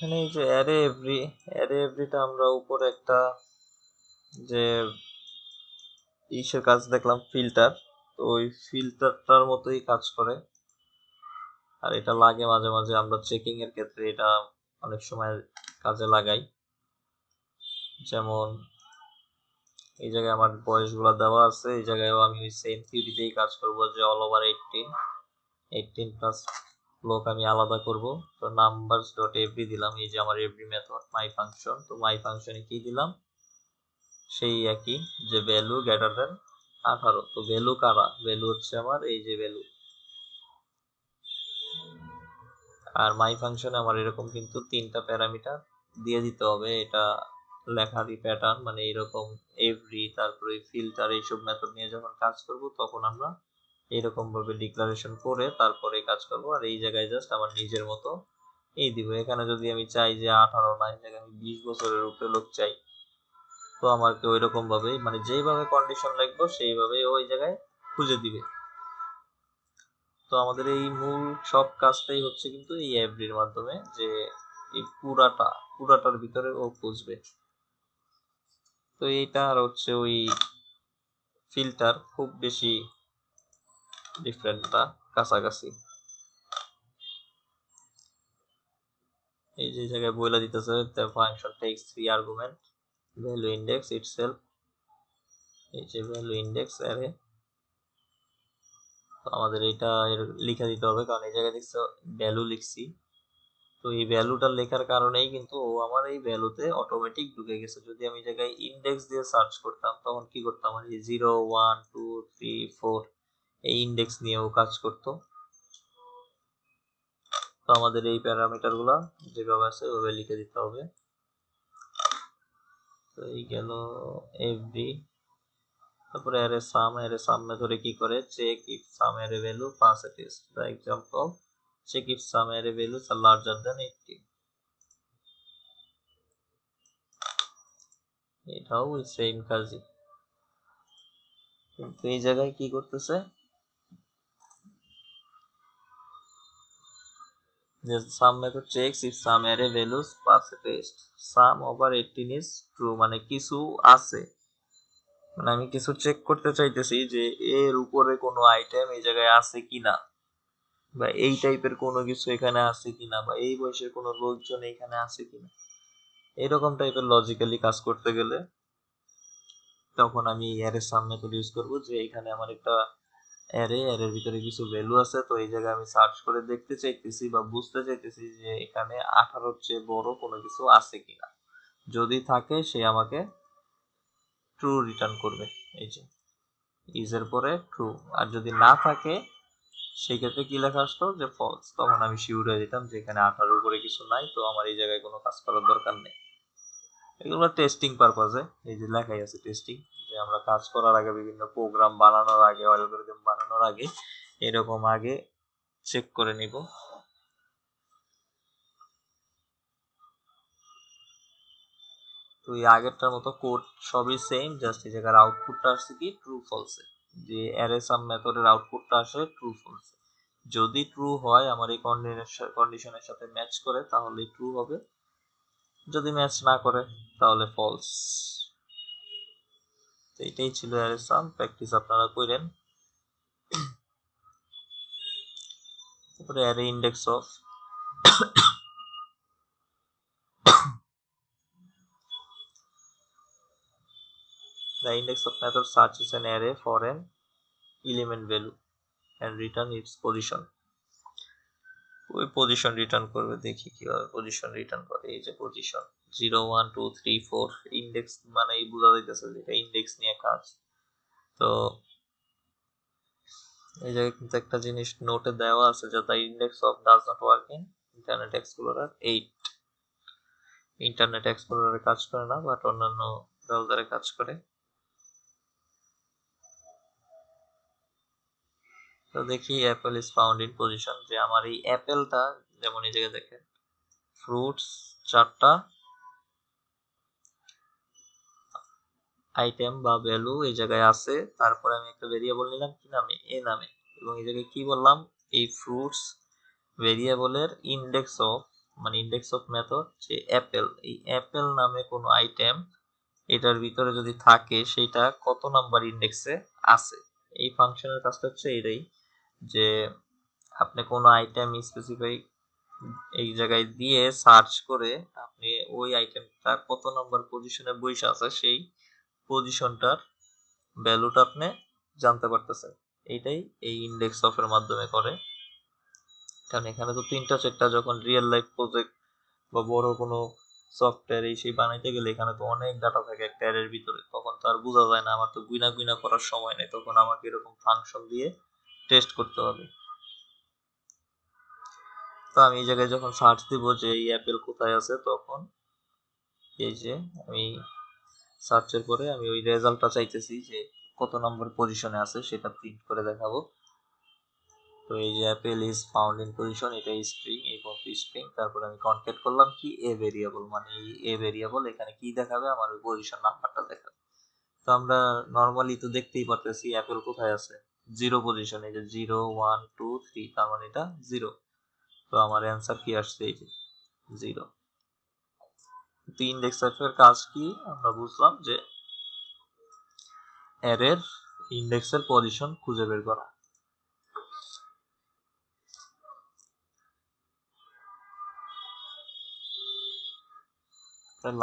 এখানে এই যে অ্যারে এভরিটা আমরা উপরে একটা যে ইসের কাজ দেখলাম ফিল্টার, তো ওই ফিল্টারটার মতোই কাজ করে। আর এটা লাগে মাঝে মাঝে আমরা চেকিং এর ক্ষেত্রে এটা অনেক সময় কাজে লাগাই। যেমন এই জায়গায় আমার বয়সগুলো দেওয়া আছে, এই জায়গায়ও আমি ওই সেম থিওরিতেই কাজ করব যে অল ওভার 18 প্লাস ব্লক আমি আলাদা করব। তো নাম্বারস ডট এভরি দিলাম, এই যে আমার এভরি মেথড মাই ফাংশন, তো মাই ফাংশনে কি দিলাম সেই একই যে ভ্যালু গ্রেটার দেন 18। তো ভ্যালু কারা, ভ্যালু হচ্ছে আমার এই যে ভ্যালু। আর মাই ফাংশনে আমার এরকম কিন্তু 3টা প্যারামিটার দিয়ে দিতে হবে, এটা লেখারই প্যাটার্ন, মানে এরকম এভরি তারপরে ফিল্টার এইসব মেথড নিয়ে যখন কাজ করব তখন আমরা এরকম ভাবে ডিক্লারেশন করে তারপরে কাজ করব। আর এই জায়গায় জাস্ট আমার নিজের মতো এই দিব। এখানে যদি আমি চাই যে 18 না, এই জায়গায় আমি 20 বছরের উপরে লোক চাই, তো আমাকে ওই রকম ভাবে মানে যেইভাবে কন্ডিশন লিখবো সেইভাবে ওই জায়গায় খুঁজে দিবে। তো আমাদের এই মূল সব কাজটাই হচ্ছে কিন্তু এই এভরির মাধ্যমে, যে এই পুরাটার ভিতরে ও খুঁজবে। তো এইটা আর হচ্ছে ওই ফিল্টার খুব বেশি ডিফারেন্ট না, কাছাকাছি। এই যে জায়গায় বইলা দিতেছে the function takes 3 argument value index itself, এই যে value index array। তো আমাদের এটা লিখে দিতে হবে, কারণ এই জায়গায় দেখছো ভ্যালু লিখছি, তো এই ভ্যালুটা লেখার কারণেই কিন্তু ও আমার এই ভ্যালুতে অটোমেটিক ঢুকে গেছে। যদি আমি জায়গায় ইনডেক্স দিয়ে সার্চ করতাম তখন কি করতাম, এই 0 1 2 3 4 এই ইনডেক্স নিয়েও কাজ করতো। তো আমাদের এই প্যারামিটার গুলা যেভাবে আছে ওভাবে লিখে দিতে হবে। তো এই গেল এভরি। তারপরে অ্যারে সাম মেথডে কি করে, check if some array value pass a test. For example check if some array values are larger than 80। এটাও ওই সেম কাজই, কিন্তু এই জায়গায় কি করতেছে যে some method checks if some array values pass a test some over 18 is true, মানে কিছু আছে, মানে আমি কিছু চেক করতে চাইতেছি যে এর উপরে কোনো আইটেম এই জায়গায় আছে কিনা, বা এই টাইপের কোনো কিছু এখানে আছে কিনা, বা এই বয়সের কোনো লোকজন এখানে আছে কিনা, এরকম টাইপের লজিক্যালি কাজ করতে গেলে তখন আমি অ্যারে সাম মেথড ইউজ করব। যে এখানে আমার একটা অ্যারের ভিতরে কিছু ভ্যালু আছে, তো এই জায়গায় আমি সার্চ করে দেখতে চাইতেছি বা বুঝতে চাইতেছি যে এখানে 18 চেয়ে বড় কোনো কিছু আছে কিনা। যদি থাকে সে আমাকে ট্রু রিটার্ন করবে, এই যে ইজের পরে ট্রু। আর যদি না থাকে সেই ক্ষেত্রে কি লেখা আসতো যে ফলস, তখন আমি শিওর হয়ে যেতাম যে এখানে 18 উপরে কিছু নাই, তো আমার এই জায়গায় কোনো কাজ করার দরকার নেই। এগুলো টেস্টিং পারপাজে, এই যে লেখাই আছে টেস্টিং, যে আমরা কাজ করার আগে বিভিন্ন প্রোগ্রাম বানানোর আগে অ্যালগরিদম বানানোর আগে এরকম আগে চেক করে নিব। তো এই আগেরটার মতো কোড সবই সেম, জাস্ট এই জায়গার আউটপুটটা আসছে কি ট্রু ফলসে, যে অ্যারে সাম মেথডের আউটপুটটা আসে ট্রু ফলসে। যদি ট্রু হয় আমার এই কন্ডিশনের সাথে ম্যাচ করে তাহলে ট্রু হবে, যদি ম্যাচ না করে তাহলে ফলস। তো এটাই ছিল অ্যারে সাম, প্র্যাকটিস আপনারা করেন। তারপরে array index of, the index of method searches an array for an element value and return its position। ওই পজিশন রিটার্ন করবে, দেখি কিভাবে পজিশন রিটার্ন করে। এই যে পজিশন 0 1 2 3 4 ইনডেক্স, মানে এই বোঝা যাইতেছে যে এটা ইনডেক্স নিয়ে কাজ। তো এই জায়গায় কিন্তু একটা জিনিস নোটে দেওয়া আছে যে the index of does not work in internet explorer 8। Internet এক্সপ্লোরারে কাজ করে না, বাট অন্যান্য ব্রাউজারে কাজ করে। তো দেখি Apple is found in position, যে আমার এই অ্যাপেলটা যেমন এই জায়গায় দেখেন ফ্রুটস 4টা আইটেম বা ভ্যালু এই জায়গায় আছে, তারপরে আমি একটা ভেরিয়েবল নিলাম কি নামে, এ নামে, এবং এই জায়গায় কি বললাম এই ফ্রুটস ভেরিয়েবলের ইনডেক্স অফ মানে ইন্ডেক্স অফ মেথড যে অ্যাপেল, এই অ্যাপেল নামে কোনো আইটেম এটার ভিতরে যদি থাকে সেটা কত নাম্বার ইন্ডেক্সে আছে। এই ফাংশনের কাজটা হচ্ছে এটাই, যে আপনি কোনো আইটেম স্পেসিফাই এই জায়গায় দিয়ে সার্চ করে আপনি ওই আইটেমটা কত নাম্বার পজিশনে বসে আছে সেই পজিশনটার ভ্যালুটা আপনি জানতে পারতেছেন। এইটাই এই ইন্ডেক্স অফ এর মাধ্যমে করে। কারণ এখানে তো 3-4টা যখন রিয়েল লাইফ প্রজেক্ট বা বড় কোনো সফটওয়্যার এই সেই বানাইতে গেলে এখানে তো অনেক ডাটা থাকে একটা অ্যারের ভিতরে, তখন তো আর বোঝা যায় না, আমার তো গুইনা গুইনা করার সময় নেই, তখন আমাকে এরকম ফাংশন দিয়ে টেস্ট করতে হবে। তো আমি এই জায়গায় যখন সার্চ দিব যে এই অ্যাপেল কোথায় আছে, তখন এই যে আমি সার্চের পরে আমি ওই রেজাল্টটা চাইতেছি যে কত নম্বর পজিশনে আছে সেটা প্রিন্ট করে দেখাবো। তো এই যে Apple is found in position, এটা স্ট্রিং, এই পর্যন্ত স্ট্রিং, তারপরে আমি কনক্যাট করলাম কি এ ভেরিয়েবল, মানে এই এ ভেরিয়েবল এখানে কি দেখাবে, আমার ওই পজিশন নাম্বারটা দেখাবে। তো আমরা নর্মালি তো দেখতেই পারতেছি অ্যাপেল কোথায় আছে, 0 পজিশনে, যে 0 1 2 3, তার মানে এটা 0। তো আমার অ্যান্সার কি আসছে, এই যে 0। তো ইন্ডেক্স এর কাজ কি আমরা বুঝলাম, যে অ্যারের ইন্ডেক্সের পজিশন খুঁজে বের করা।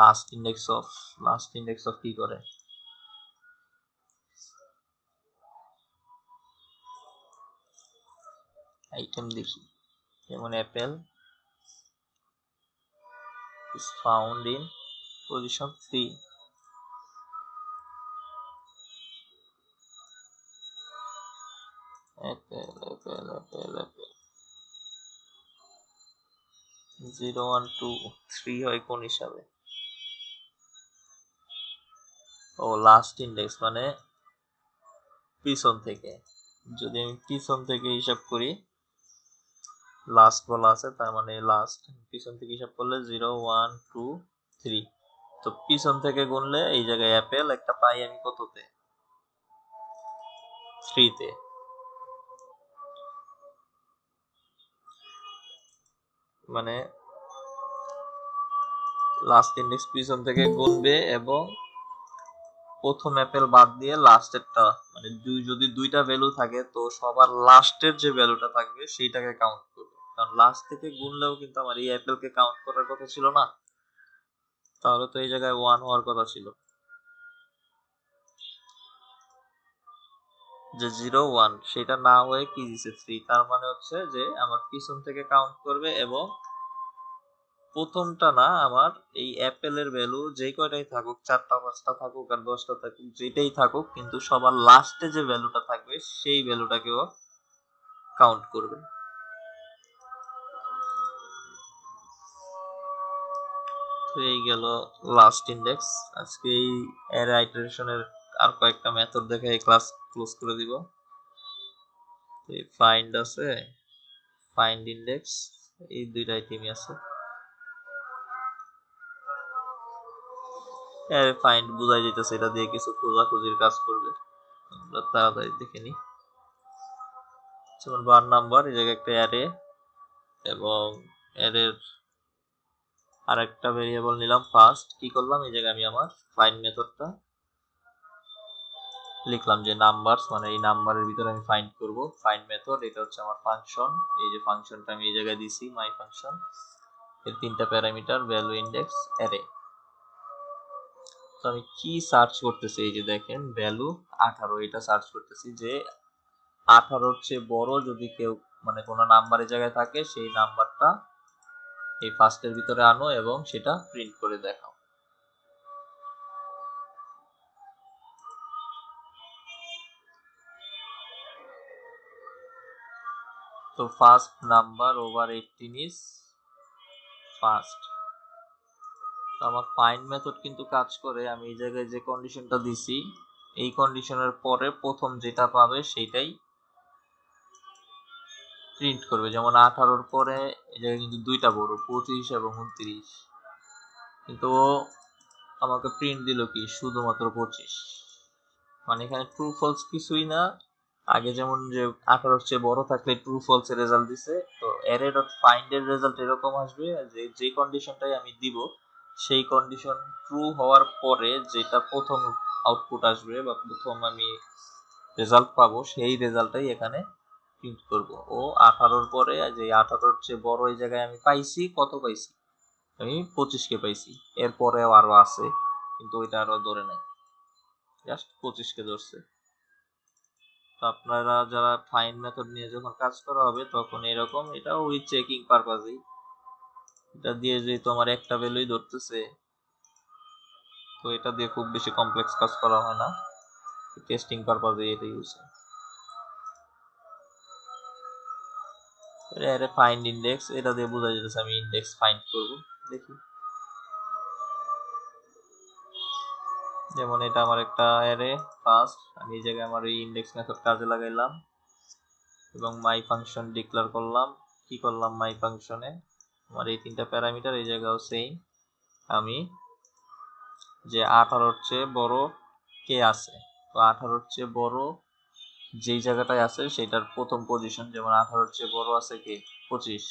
লাস্ট ইন্ডেক্স অফ কি করে, আইটেম দেখি, যেমন Apple is found in position 3, Apple 0 1 2 3 হয় কোন হিসাবে, ও লাস্ট ইন্ডেক্স মানে পিছন থেকে। যদি আমি পিছন থেকে হিসাব করি, লাস্ট বলা আছে তার মানে লাস্ট, পিছন থেকে হিসাব করলে 0 1 2 3। তো পিছন থেকে গুনলে এই জায়গায় অ্যাপেল একটা পাই আমি কততে, 3 তে। মানে লাস্ট ইন্ডেক্স পিছন থেকে গুনবে এবং প্রথম অ্যাপেল বাদ দিয়ে লাস্টেরটা, মানে যদি দুইটা ভ্যালু থাকে তো সবার লাস্টের যে ভ্যালুটা থাকবে সেইটাকে কাউন্ট করবে। কারণ লাস্ট থেকে গুনলেও কিন্তু আমার এই অ্যাপেলকে কাউন্ট করার কথা ছিল না, তাহলে তো এই জায়গায় 1 হওয়ার কথা ছিল। যে 0 1 সেটা না হয়ে কি দিছে 3, তার মানে হচ্ছে যে আমার পিছন থেকে কাউন্ট করবে এবং প্রথমটা না, আমার এই অ্যাপেলের ভ্যালু যেই কয়টাই থাকুক, 4টা 5টা থাকুক আর 10টা থাকুক, যেটাই থাকুক, কিন্তু সবার লাস্টে যে ভ্যালুটা থাকবে সেই ভ্যালুটাকেও কাউন্ট করবে। তো এই গেল লাস্ট ইন্ডেক্স। আজকে এই অ্যারে আইটারেশনের আর কয়েকটা মেথড দেখে এই ক্লাস ক্লোজ করে দিব। এই ফাইন্ড আছে, ফাইন্ড ইন্ডেক্স, এই দুইটা আইটেমই আছে। অ্যারে ফাইন্ড বুঝাই যেতেছে এটা দিয়ে কিছু খোঁজাখুঁজির কাজ করবে, আমরা তাড়াতাড়ি দেখে নিই। যেমন বার নাম্বার, এই জায়গায় একটা অ্যারে এবং অ্যারের আরেকটা ভেরিয়েবল নিলাম ফার্স্ট। কি করলাম, এই জায়গায় আমি আমার ফাইন্ড মেথডটা লিখলাম যে নাম্বারস, মানে এই নাম্বারের ভিতরে আমি ফাইন্ড করব। ফাইন্ড মেথড এটা হচ্ছে আমার ফাংশন, এই যে ফাংশনটা আমি এই জায়গায় দিছি মাই ফাংশন, এর 3টা প্যারামিটার ভ্যালু ইন্ডেক্স অ্যারে। তো আমি কি সার্চ করতেছি, এই যে দেখেন ভ্যালু 18, এটা সার্চ করতেছি যে 18-র চেয়ে বড় যদি কেউ মানে কোনো নাম্বারের জায়গায় থাকে সেই নাম্বারটা এই ফার্স্টের ভিতরে আনো এবং সেটা প্রিন্ট করে দেখাও। তো first number over 18 is first. তো আমার ফাইন্ড মেথড কিন্তু কাজ করে, আমি এই জায়গায় যে কন্ডিশনটা দিছি এই কন্ডিশনের পরে প্রথম যেটা পাবে সেটাই প্রিন্ট করবে। যেমন 18-র পরে এই জায়গায় কিন্তু দুইটা বড়, 25 এবং 29, কিন্তু আমাকে প্রিন্ট দিল কি শুধুমাত্র 25, মানে এখানে ট্রু ফলস কিছুই না, আগে যেমন যে 18 চেয়ে বড় থাকলে ট্রু ফলস এর রেজাল্ট দিছে, তো অ্যারে ডট ফাইন্ড এর রেজাল্ট এরকম আসবে যে যে কন্ডিশনটাই আমি দিব সেই কন্ডিশন ট্রু হওয়ার পরে যেটা প্রথম আউটপুট আসবে বা প্রথম আমি রেজাল্ট পাবো সেই রেজাল্টটাই এখানে প্রিন্ট করব। ও 18-র পরে যে 18-র চেয়ে বড় এই জায়গায় আমি পাইছি, কত পাইছি আমি 25কে পাইছি, এরপরেও আরো আছে কিন্তু ওইটা আরো ধরে নাই, জাস্ট 25কে ধরছে। তো আপনারা যারা ফাইন্ড মেথড নিয়ে যখন কাজ করা হবে তখন এরকম, এটা ওই চেকিং পারপাজেই, এটা দিয়ে যে তোমার একটা ভ্যালুই ধরতেছে, তো এটা দিয়ে খুব বেশি কমপ্লেক্স কাজ করা হয় না, টেস্টিং পারপাজে এটা ইউজ হয়। এটা ফাইন্ড ইন্ডেক্স, এটা দিয়ে বোঝা যাচ্ছে আমি ইন্ডেক্স ফাইন্ড করব। দেখি, যেমন এটা আমার একটা অ্যারে ফার্স্ট, আমি এই জায়গায় আমার এই ইন্ডেক্স মেথড কাজে লাগাইলাম এবং মাই ফাংশন ডিক্লেয়ার করলাম। কি করলাম মাই ফাংশনে, আমার এই তিনটা প্যারামিটার এই জায়গাও সেম, আমি যে 18-র চেয়ে বড় কে আছে, তো 18-র চেয়ে বড় যেই জায়গাটায় আছে সেটার প্রথম পজিশন, যেমন 18-র চেয়ে বড় আছে কে 25,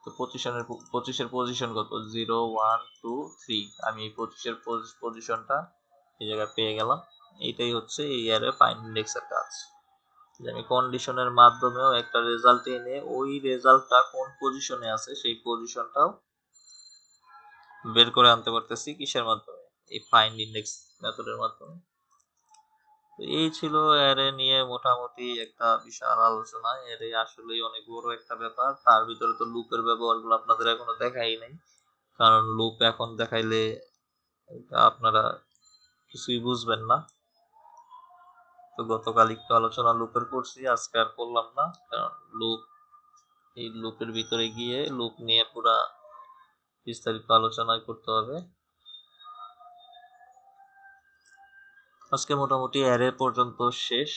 তো 25-এর পজিশন কত 0 1 2 3, আমি এই 25-এর পজিশনটা এই জায়গায় পেয়ে গেলাম। এইটাই হচ্ছে এই অ্যারে ফাইন্ড ইন্ডেক্সের কাজ, যে আমি কন্ডিশনের মাধ্যমেও একটা রেজাল্ট এনে ওই রেজাল্টটা কোন পজিশনে আছে সেই পজিশনটাও বের করে আনতে পারতেছি কিসের মাধ্যমে, এই ফাইন্ড ইন্ডেক্স মেথডের মাধ্যমে। তো এই ছিল অ্যারে নিয়ে মোটামুটি একটা বিশাল আলোচনা। অ্যারে আসলেই অনেক বড় একটা ব্যাপার, তার ভিতরে তো লুপের ব্যবহারগুলো আপনাদের এখনো দেখাই নাই, কারণ লুপ এখন দেখাইলে আপনারা কিছুই বুঝবেন না। তো গতকাল একটু আলোচনা লুপের করছি, আজকে আর করলাম না, কারণ লুপ, এই লুপের ভিতরে গিয়ে লুপ নিয়ে পুরা বিস্তারিত আলোচনা করতে হবে। আজকে মোটামুটি অ্যারে পর্যন্ত শেষ।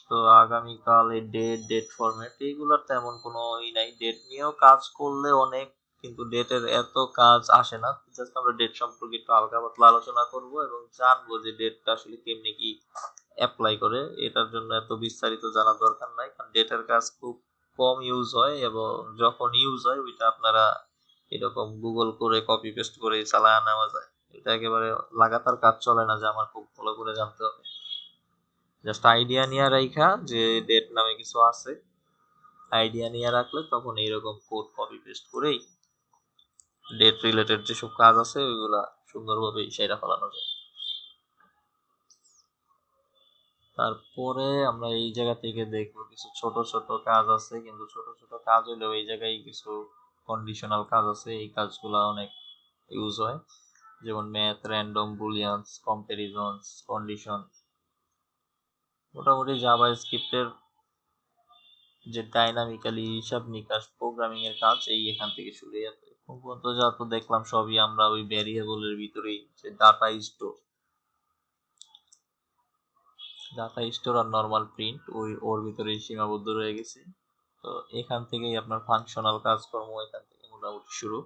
তো আগামীকাল এই ডেট ফরম্যাট এইগুলোর তেমন কোনো নাই, ডেট নিয়েও কাজ করলে অনেক, কিন্তু ডেটের এত কাজ আসে না, জাস্ট আমরা ডেট সম্পর্কে একটু হালকা পাতলা আলোচনা করব এবং জানবো যে ডেটটা আসলে কেমনি কি অ্যাপ্লাই করে। এটার জন্য এত বিস্তারিত জানার দরকার নাই, কারণ ডেটের কাজ খুব কম ইউজ হয় এবং যখন ইউজ হয় ওইটা আপনারা এরকম গুগল করে কপি পেস্ট করে চালায় নেওয়া যায়, এটা একেবারে লাগাতার কাজ চলে না যে আমার খুব ভালো করে জানতে হবে। জাস্ট আইডিয়া নিয়ে রাখা যে ডেট নামে কিছু আছে, আইডিয়া নিয়ে রাখলে তখন এইরকম কোড কপি পেস্ট করেই ডেট রিলেটেড যেসব কাজ আছে ওইগুলা সুন্দরভাবে সেটা ফেলানো যায়। তারপরে আমরা এই জায়গা থেকে দেখবো কিছু ছোট ছোট কাজ আছে, কিন্তু ছোট ছোট কাজ হলেও এই জায়গায় কিছু কন্ডিশনাল কাজ আছে, এই কাজগুলো অনেক ইউজ হয়, যেমন ম্যাথ, র্যান্ডম, বুলিয়ানস, কম্পারিজনস, কন্ডিশন। মোটামুটি জাভা স্ক্রিপ্টের যে ডাইনামিক্যালি হিসাব নিকাশ প্রোগ্রামিং এর কাজ এই এখান থেকে শুরু হয়ে যাবে। এখন পর্যন্ত যা তো দেখলাম সবই আমরা ওই ভ্যারিয়েবলের ভিতরেই, যে ডাটা স্টোর আর নর্মাল প্রিন্ট ওর ভিতরেই সীমাবদ্ধ রয়ে গেছে। তো এখান থেকেই আপনার ফাংশনাল কাজকর্ম এখান থেকে মোটামুটি শুরু।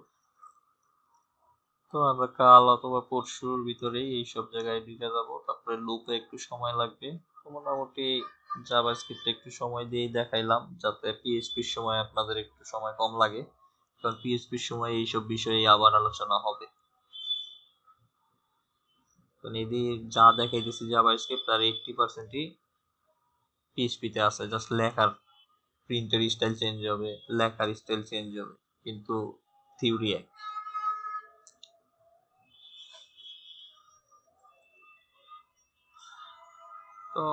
তো আমরা কাল অথবা পরশুর ভিতরেই এইসব জায়গায় ঢুকে যাব, তারপরে লুপে একটু সময় লাগবে। তো মোটামুটি জাভাস্ক্রিপ্টে একটু সময় দিয়েই দেখাইলাম যাতে পিএইচপির সময় আপনাদের একটু সময় কম লাগে, কারণ পিএইচপির সময় এইসব বিষয়ে আবার আলোচনা হবে। তো নিদি যা দেখাইতেছি জাভাস্ক্রিপ্ট তার 80%ই পিএইচপিতে আছে, জাস্ট লেখার প্রিন্টের স্টাইল চেঞ্জ হবে, লেখার স্টাইল চেঞ্জ হবে, কিন্তু থিওরি এক। তো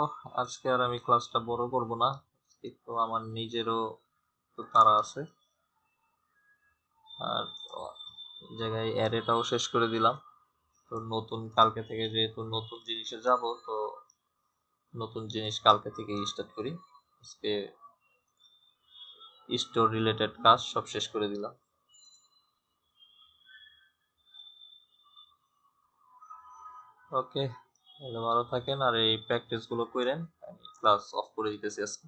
আজকে আর আমি ক্লাসটা বড় করব না, একটু আমার নিজেরও তো তাড়া আছে। আর জায়গায় অ্যারেটাও শেষ করে দিলাম। তো নতুন কালকে থেকে যেহেতু নতুন জিনিসে যাব, তো নতুন জিনিস কালকে থেকে স্টার্ট করি। আজকে স্টোর রিলেটেড কাজ সব শেষ করে দিলাম। ওকে, তাহলে ভালো থাকেন আর এই প্র্যাকটিস গুলো করেন, আমি ক্লাস অফ করে দিতেছি আজকে।